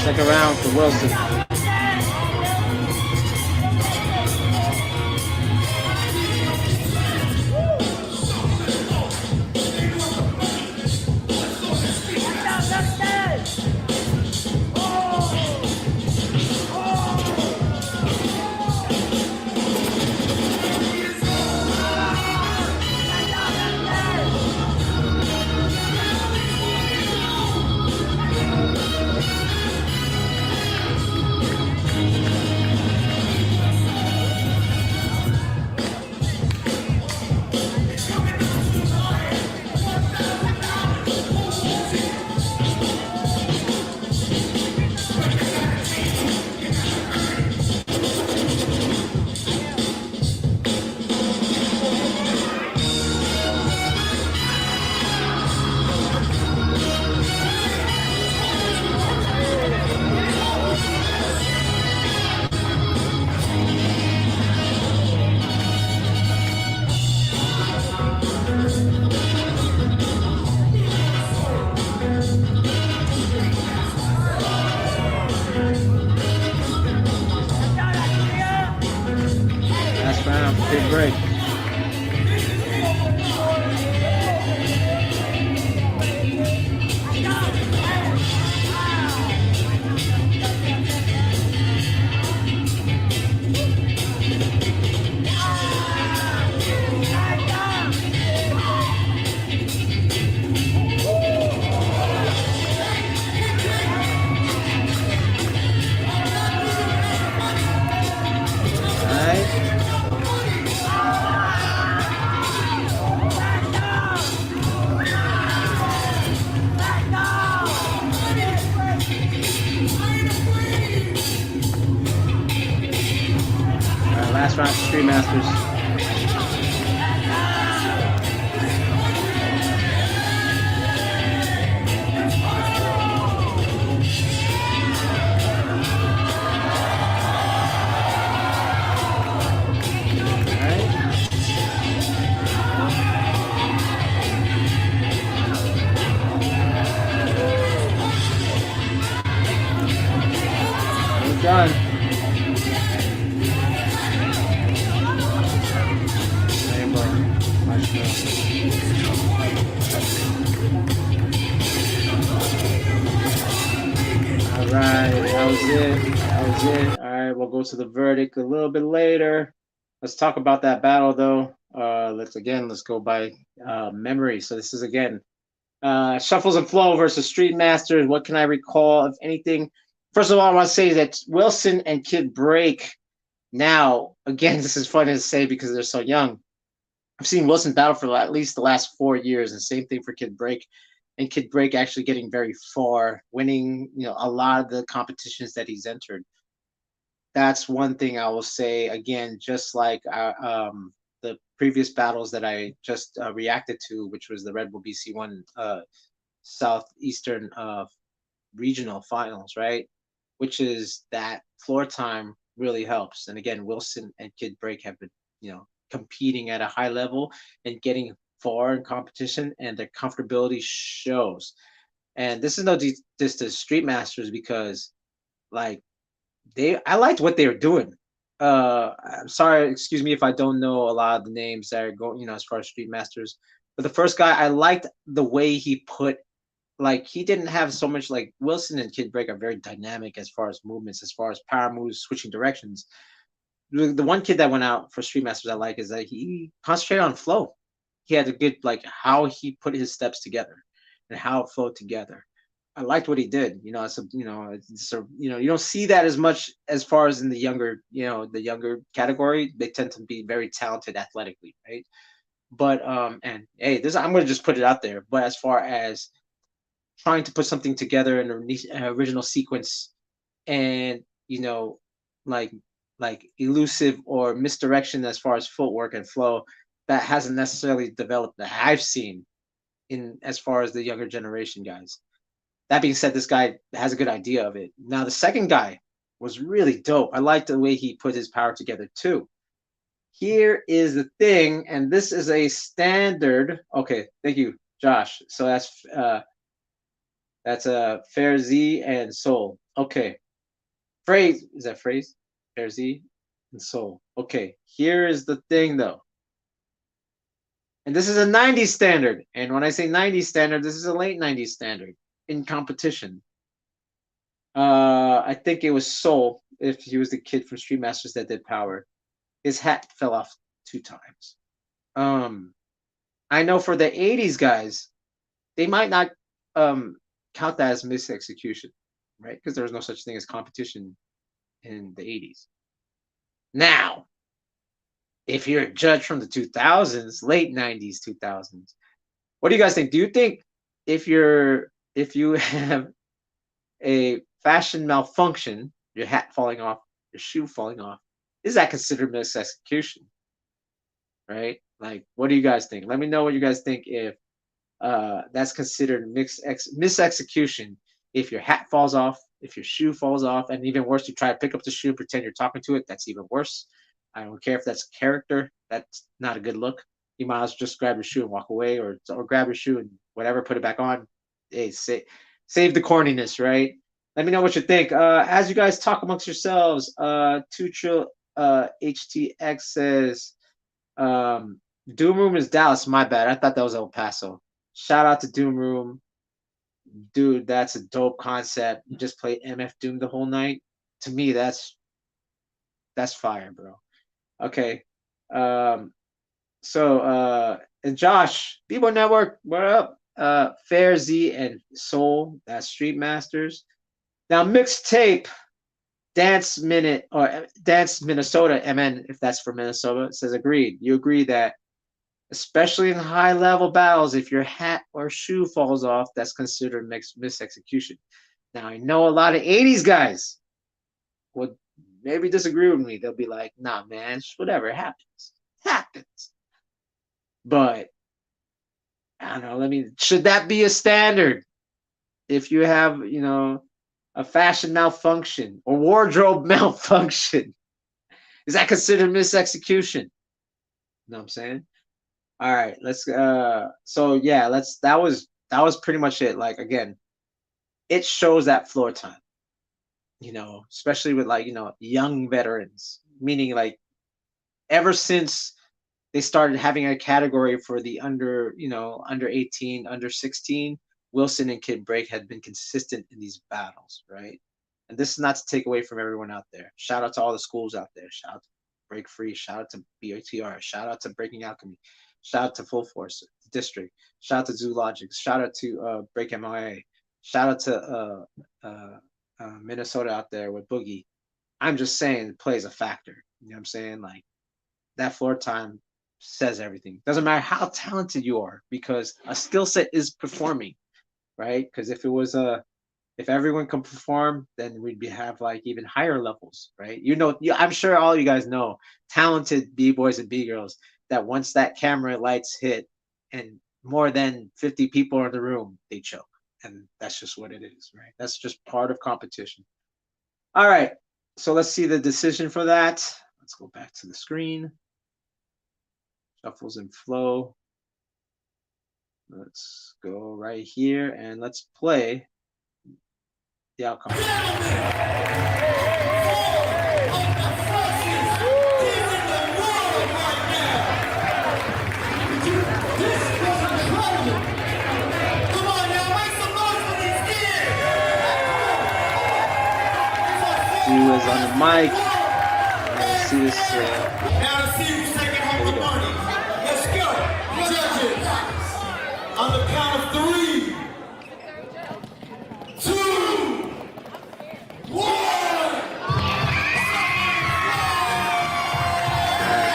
Second round for Wilson. Last round, big break. Last round for Street Masters. Done. Alright, that was it. That was it. Alright, we'll go to the verdict a little bit later. Let's talk about that battle though. Let's go by memory. So this is again Shuffles and Flow versus Street Masters. What can I recall of anything? First of all, I want to say that Wilson and Kid Break Now, again, this is funny to say because they're so young. I've seen Wilson battle for at least the last 4 years, and same thing for Kid Break. And Kid Break actually getting very far, winning, a lot of the competitions that he's entered. That's one thing I will say. Again, just like the previous battles that I just reacted to, which was the Red Bull BC1 Southeastern regional finals, right? Which is that floor time really helps. And again, Wilson and Kid Break have been, competing at a high level and getting far in competition, and their comfortability shows. And this is no diss to Street Masters because, like, I liked what they were doing. I'm sorry, excuse me if I don't know a lot of the names that are going, as far as Street Masters. But the first guy, I liked the way he put, like, he didn't have so much, like Wilson and Kid Break are very dynamic as far as movements, as far as power moves, switching directions. The one kid that went out for Street Masters I like is that he concentrated on flow. He had a good, like, how he put his steps together and how it flowed together. I liked what he did. You don't see that as much as far as in the younger, the younger category. They tend to be very talented athletically, right? But and hey, this I'm gonna just put it out there. But as far as trying to put something together in an original sequence, and like elusive or misdirection as far as footwork and flow, that hasn't necessarily developed that I've seen in as far as the younger generation guys. That being said, this guy has a good idea of it. Now, the second guy was really dope. I like the way he put his power together too. Here is the thing, and this is a standard. Okay, thank you, Josh. So that's a Fair Z and Soul. Okay, phrase is that phrase? Fair Z and Soul. Okay, here is the thing though. And this is a 90s standard. And when I say 90s standard, this is a late 90s standard in competition. I think it was Soul, if he was the kid from Street Masters that did power. His hat fell off 2 times. I know for the 80s guys, they might not count that as misexecution, right? Because there was no such thing as competition in the 80s. Now, if you're a judge from the 2000s, late 90s, 2000s, what do you guys think? Do you think if you have a fashion malfunction, your hat falling off, your shoe falling off, is that considered misexecution? Right? Like, what do you guys think? Let me know what you guys think if that's considered misexecution. If your hat falls off, if your shoe falls off, and even worse, you try to pick up the shoe and pretend you're talking to it, that's even worse. I don't care if that's a character, that's not a good look. You might as well just grab your shoe and walk away, or grab your shoe and whatever, put it back on. Hey, save the corniness, right? Let me know what you think. As you guys talk amongst yourselves, 2 HTX says, Doom Room is Dallas. My bad. I thought that was El Paso. Shout out to Doom Room. Dude, that's a dope concept. You just play MF Doom the whole night. To me, that's fire, bro. Okay. And Josh, Bboynetwork, what up? Fair Z and Soul, that's Street Masters. Now, mixtape, Dance Minute, or Dance Minnesota, MN, if that's for Minnesota, says agreed. You agree that, especially in high level battles, if your hat or shoe falls off, that's considered misexecution. Now, I know a lot of 80s guys would maybe disagree with me. They'll be like, nah, man, whatever, it happens. It happens. But, I don't know, should that be a standard? If you have, a fashion malfunction or wardrobe malfunction, is that considered misexecution? You know what I'm saying? All right, let's so yeah, that was pretty much it. Like, again, it shows that floor time, especially with, like, young veterans, meaning, like, ever since they started having a category for the under 18, under 16, Wilson and Kid Break had been consistent in these battles, right? And this is not to take away from everyone out there. Shout out to all the schools out there. Shout out to Break Free. Shout out to BOTR. Shout out to Breaking Alchemy. Shout out to Full Force District. Shout out to Zoologics. Shout out to Break MIA. Shout out to Minnesota out there with Boogie. I'm just saying, it plays a factor. You know what I'm saying? Like that floor time says everything. Doesn't matter how talented you are, because a skill set is performing, right? Because if it was if everyone can perform, then we'd have like even higher levels, right? You know, I'm sure all you guys know talented b-boys and b-girls that once that camera lights hit and more than 50 people are in the room, they choke. And that's just what it is, right? That's just part of competition. All right, so let's see the decision for that. Let's go back to the screen. Shuffles and flow. Let's go right here and let's play the outcome. She was on the mic. Let's see this. Now to see who's taking home the money. Let's go. Judges. On the count of 3, 2, 1.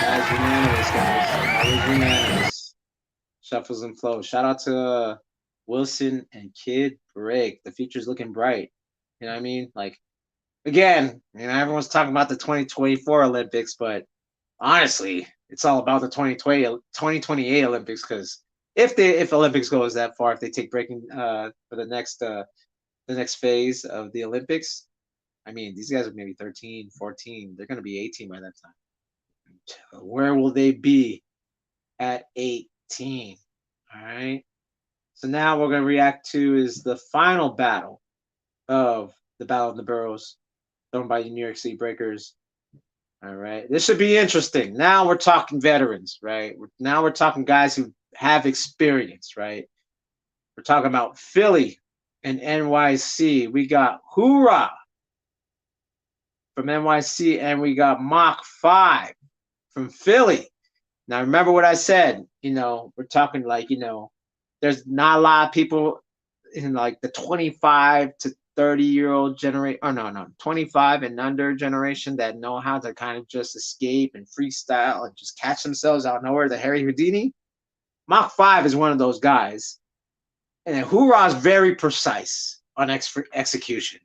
That's unanimous, guys. That was unanimous. Shuffles and flows. Shout out to Wilson and Kid Break. The future's looking bright. You know what I mean? Like, again, you know, everyone's talking about the 2024 Olympics, but honestly, it's all about the 2028 Olympics, because if Olympics goes that far, if they take breaking for the next phase of the Olympics, I mean, these guys are maybe 13, 14. They're going to be 18 by that time. Where will they be at 18? All right. So now we're going to react to is the final battle of the Battle of the Boroughs, thrown by the New York City Breakers. All right. This should be interesting. Now we're talking veterans, right? Now we're talking guys who have experience, right? We're talking about Philly and NYC. We got Hoorah from NYC, and we got Mach 5 from Philly. Now, remember what I said. You know, we're talking like, you know, there's not a lot of people in like the 25 to 30-year-old generation, or no, 25 and under generation that know how to kind of just escape and freestyle and just catch themselves out of nowhere. The Harry Houdini. Mach 5 is one of those guys. And Hoorah is very precise on execution.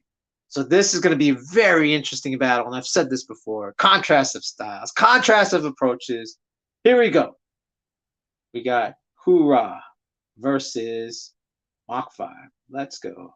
So this is going to be a very interesting battle. And I've said this before. Contrast of styles, contrast of approaches. Here we go. We got Hoorah versus Mach 5. Let's go.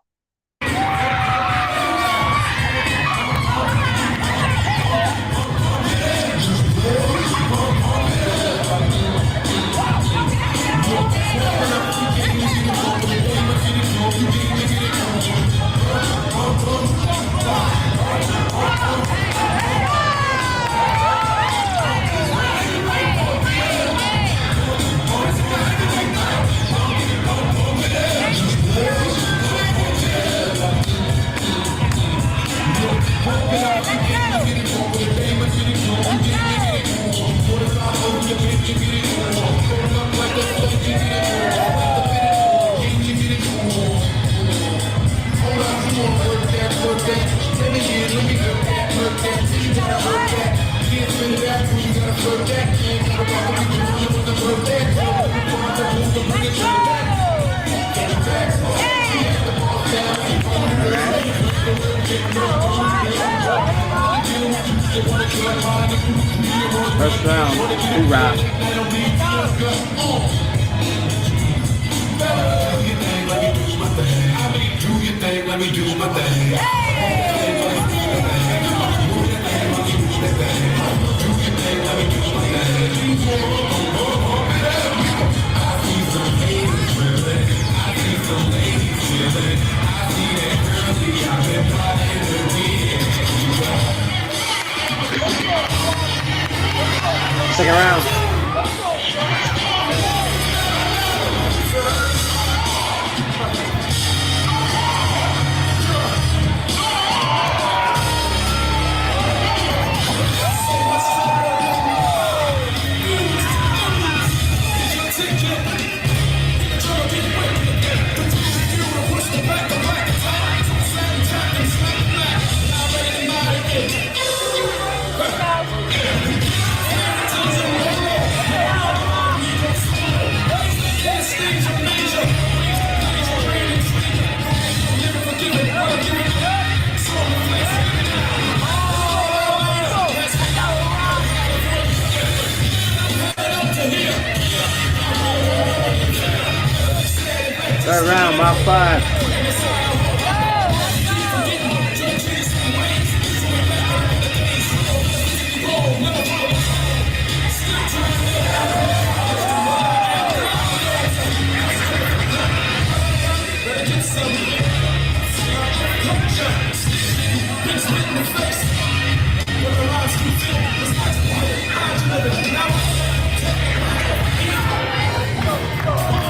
First round, Hoorah. Let me do my thing. Second round. Third round, Mach 5.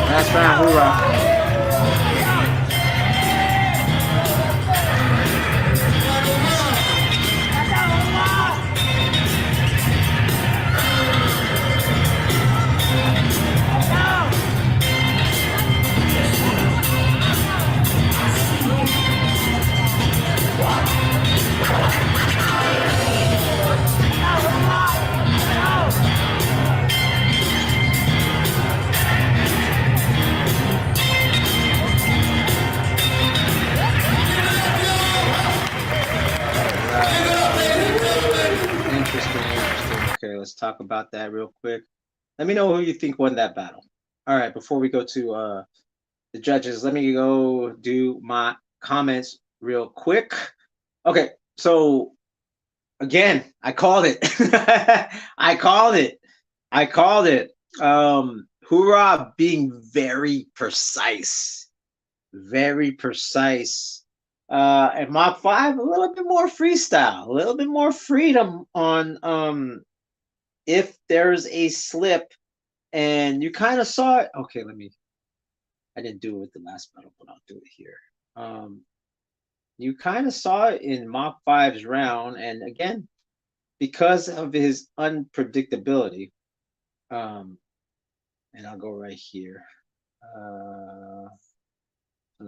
Last round, hoorah. Interesting. Okay, let's talk about that real quick. Let me know who you think won that battle. All right, before we go to the judges, let me go do my comments real quick. Okay, so again, I called it. I called it. Hoorah being very precise. Very precise. And Mach 5, a little bit more freestyle, a little bit more freedom on if there's a slip, and you kind of saw it. Okay, I didn't do it with the last battle, but I'll do it here. You kind of saw it in Mach 5's round, and again, because of his unpredictability, and I'll go right here. Turn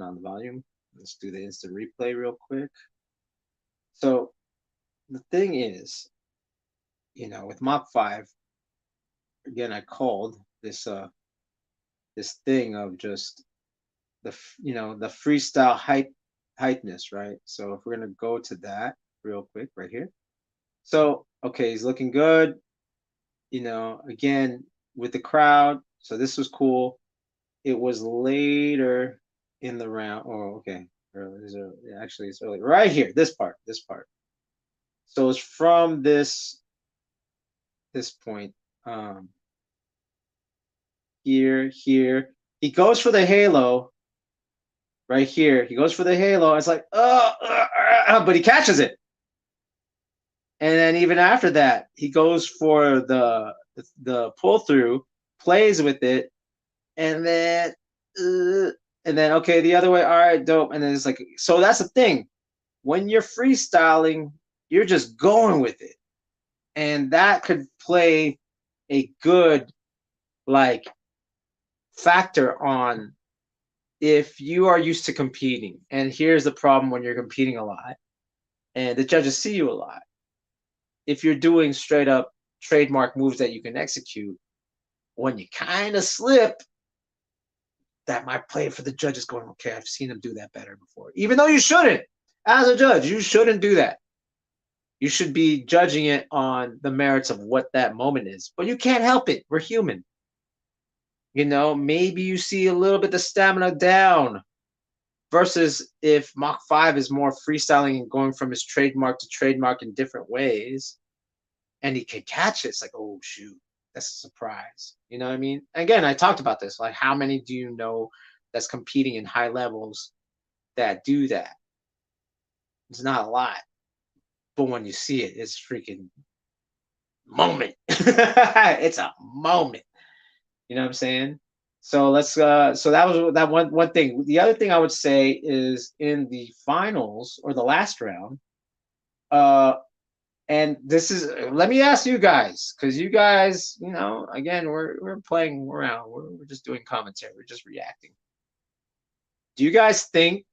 on the volume. Let's do the instant replay real quick. So the thing is, with Mach 5, again, I called this thing of just the freestyle hypeness, right? So if we're gonna go to that real quick right here. So okay, he's looking good. Again with the crowd. So this was cool. It was later in the round. Oh, okay. Actually, it's early. Right here. This part. So it's from this point. Here. He goes for the halo. Right here. He goes for the halo. It's like, but he catches it. And then even after that, he goes for the pull through, plays with it, and then okay, the other way. All right, dope. And then it's like, so that's the thing. When you're freestyling, you're just going with it, and that could play a good factor on if you are used to competing. And here's the problem when you're competing a lot, and the judges see you a lot. If you're doing straight up trademark moves that you can execute, when you kind of slip, that might play for the judges going, okay, I've seen him do that better before. Even though you shouldn't. As a judge, you shouldn't do that. You should be judging it on the merits of what that moment is. But you can't help it. We're human. Maybe you see a little bit the stamina down versus if Mach 5 is more freestyling and going from his trademark to trademark in different ways, and he can catch it. It's like, oh, shoot. That's a surprise. You know what I mean? Again, I talked about this. Like, how many do you know that's competing in high levels that do that? It's not a lot. But when you see it, it's freaking moment. It's a moment. You know what I'm saying? So let's so that was that one thing. The other thing I would say is in the finals or the last round, and this is, let me ask you guys, because you guys, again, we're playing around. We're just doing commentary. We're just reacting. Do you guys think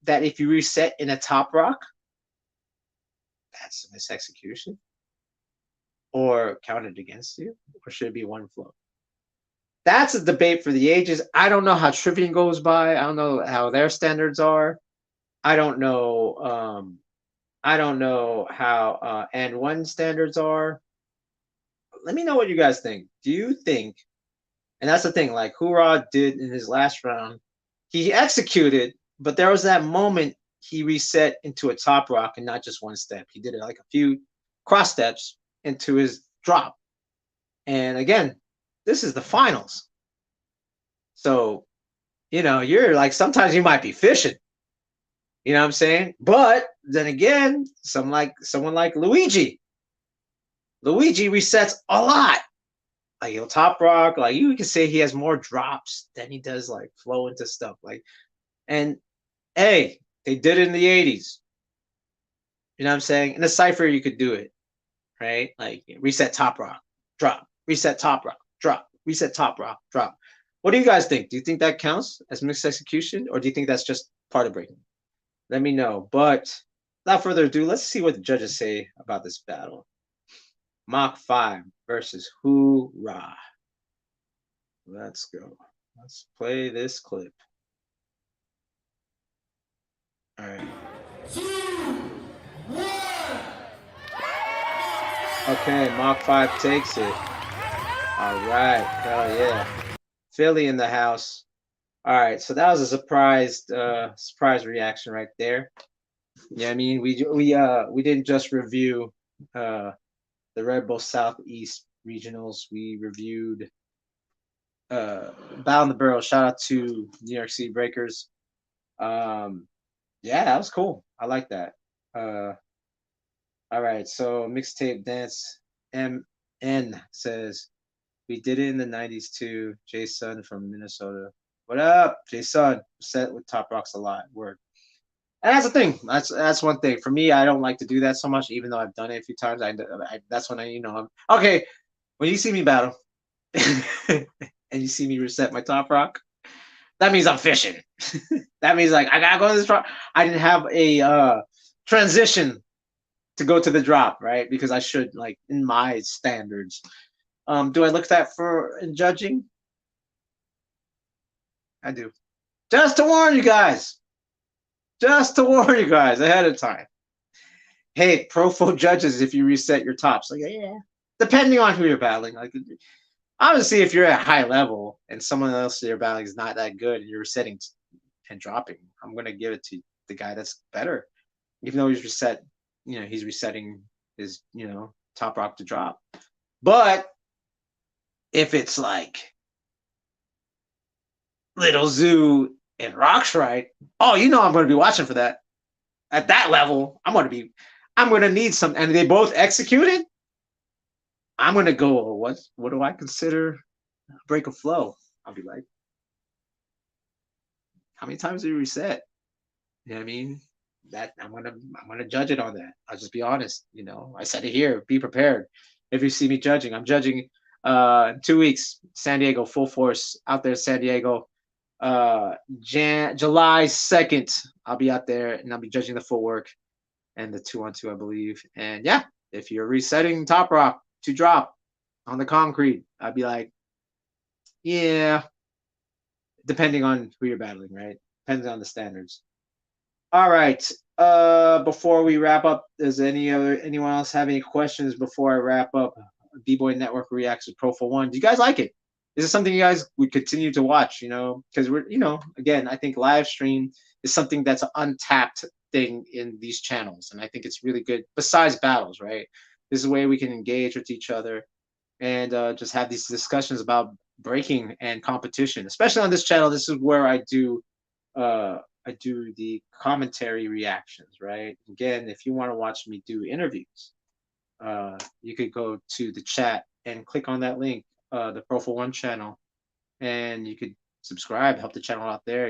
that if you reset in a top rock, that's a misexecution? Or counted against you? Or should it be one flow? That's a debate for the ages. I don't know how Trivian goes by. I don't know how their standards are. I don't know how N1 standards are. Let me know what you guys think. Do you think, and that's the thing, like Hoorah did in his last round, he executed, but there was that moment he reset into a top rock and not just one step. He did it like a few cross steps into his drop. And again, this is the finals. So, you're like, sometimes you might be fishing. You know what I'm saying? But then again, someone like Luigi. Luigi resets a lot. Like he'll top rock. Like you can say he has more drops than he does like flow into stuff. Like, and hey, they did it in the 80s. You know what I'm saying? In a cipher, you could do it, right? Like reset top rock, drop, reset top rock, drop, reset top rock, drop. What do you guys think? Do you think that counts as mixed execution, or do you think that's just part of breaking? Let me know. But without further ado, let's see what the judges say about this battle. Mach 5 versus Hoorah. Let's go. Let's play this clip. All right. 2, 1. Okay, Mach 5 takes it. All right. Hell yeah. Philly in the house. All right, so that was a surprise reaction right there. Yeah, I mean, we didn't just review the Red Bull Southeast regionals. We reviewed Battle in the Barrel. Shout out to New York City Breakers. Yeah, that was cool. I like that. All right, so mixtape dance MN says we did it in the 90s too. Jason from Minnesota. What up, Jason? Set with Top Rocks a lot. Word. And that's the thing. That's one thing for me. I don't like to do that so much, even though I've done it a few times. That's when I'm okay. When you see me battle, and you see me reset my top rock, that means I'm fishing. That means like I gotta go to this drop. I didn't have a transition to go to the drop, right? Because I should, like, in my standards. Do I look at that for in judging? I do. Just to warn you guys. Just to warn you guys ahead of time. Hey, Profo judges if you reset your tops. Like, yeah. Depending on who you're battling. Like, obviously, if you're at high level and someone else you're battling is not that good and you're resetting and dropping, I'm going to give it to the guy that's better. Even though he's resetting his, top rock to drop. But if it's like Little Zoo and Rockstrite, oh, I'm going to be watching for that. At that level, I'm going to need some, and they both executed. I'm going to go, what do I consider a break of flow? I'll be like, how many times do you reset? You know what I mean? That I'm gonna judge it on that. I'll just be honest. I said it here. Be prepared. If you see me judging, I'm judging 2 weeks. San Diego, full force out there. San Diego, July 2nd. I'll be out there and I'll be judging the footwork and the 2-on-2, I believe. And yeah, if you're resetting top rock to drop on the concrete, I'd be like, yeah. Depending on who you're battling, right? Depends on the standards. All right. Before we wrap up, does anyone else have any questions before I wrap up? Bboynetwork reacts to Profo 1. Do you guys like it? Is this something you guys would continue to watch? Because we're, again, I think live stream is something that's an untapped thing in these channels, and I think it's really good. Besides battles, right? This is a way we can engage with each other and just have these discussions about breaking and competition. Especially on this channel, this is where I do the commentary reactions, right? Again, if you want to watch me do interviews, you could go to the chat and click on that link, the Profo 1 channel, and you could subscribe, help the channel out there.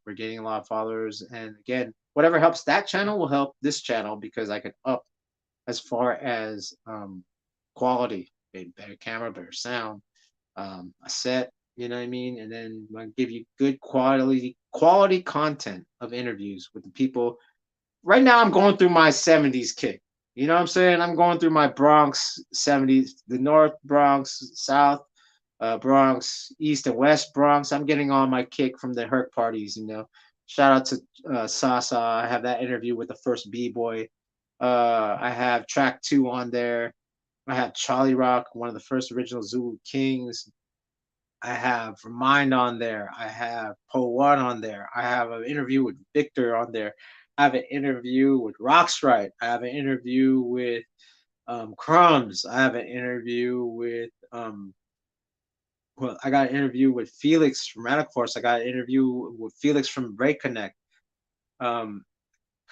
We're getting a lot of followers, and again, whatever helps that channel will help this channel because I could up as far as quality, better camera, better sound, a set. You know what I mean? And then I give you good quality content of interviews with the people. Right now, I'm going through my 70s kick. You know what I'm saying? I'm going through my Bronx 70s, the North Bronx, South Bronx, East and West Bronx. I'm getting on my kick from the Herc parties. Shout out to Sasa. I have that interview with the first B-boy. I have track 2 on there. I have Charlie Rock, one of the first original Zulu Kings. I have Remind on there. I have Po1 on there. I have an interview with Victor on there. I have an interview with Rockstrite. I have an interview with Crumbs. I have an interview with well, I got an interview with Felix from Radicourse. I got an interview with Felix from Break Connect. Um,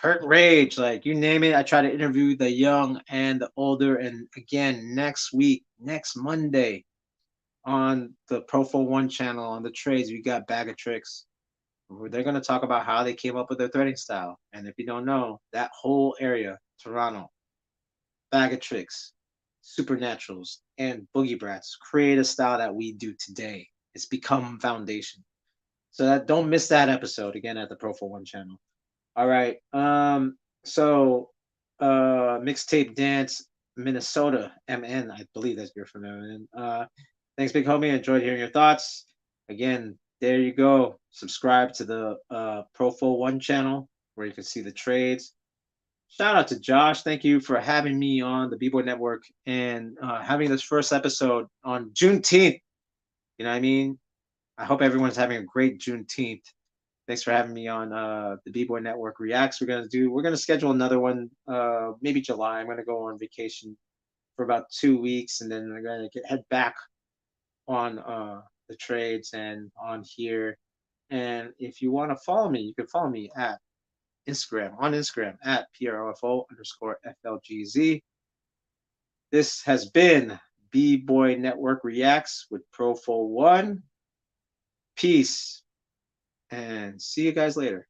Kurt Rage, like you name it. I try to interview the young and the older. And again, next week, next Monday, on the Profo One channel on the trades, we got Bag of Tricks. They're going to talk about how they came up with their threading style. And if you don't know, that whole area, Toronto, Bag of Tricks, Supernaturals, and Boogie Brats create a style that we do today. It's become foundation. So that don't miss that episode again at the Profo One channel. All right. So Mixtape Dance Minnesota MN, I believe that's your from MN. Thanks, Big Homie. I enjoyed hearing your thoughts. Again, there you go. Subscribe to the Profo One channel where you can see the trades. Shout out to Josh. Thank you for having me on the B-Boy Network and having this first episode on Juneteenth. You know what I mean? I hope everyone's having a great Juneteenth. Thanks for having me on the B-Boy Network Reacts. We're gonna schedule another one, maybe July. I'm gonna go on vacation for about 2 weeks, and then I'm gonna head back on the trades and on here. And if you want to follow me, you can follow me at Instagram at PROFO_FLGZ. This has been B-Boy Network Reacts with Profo One. Peace and see you guys later.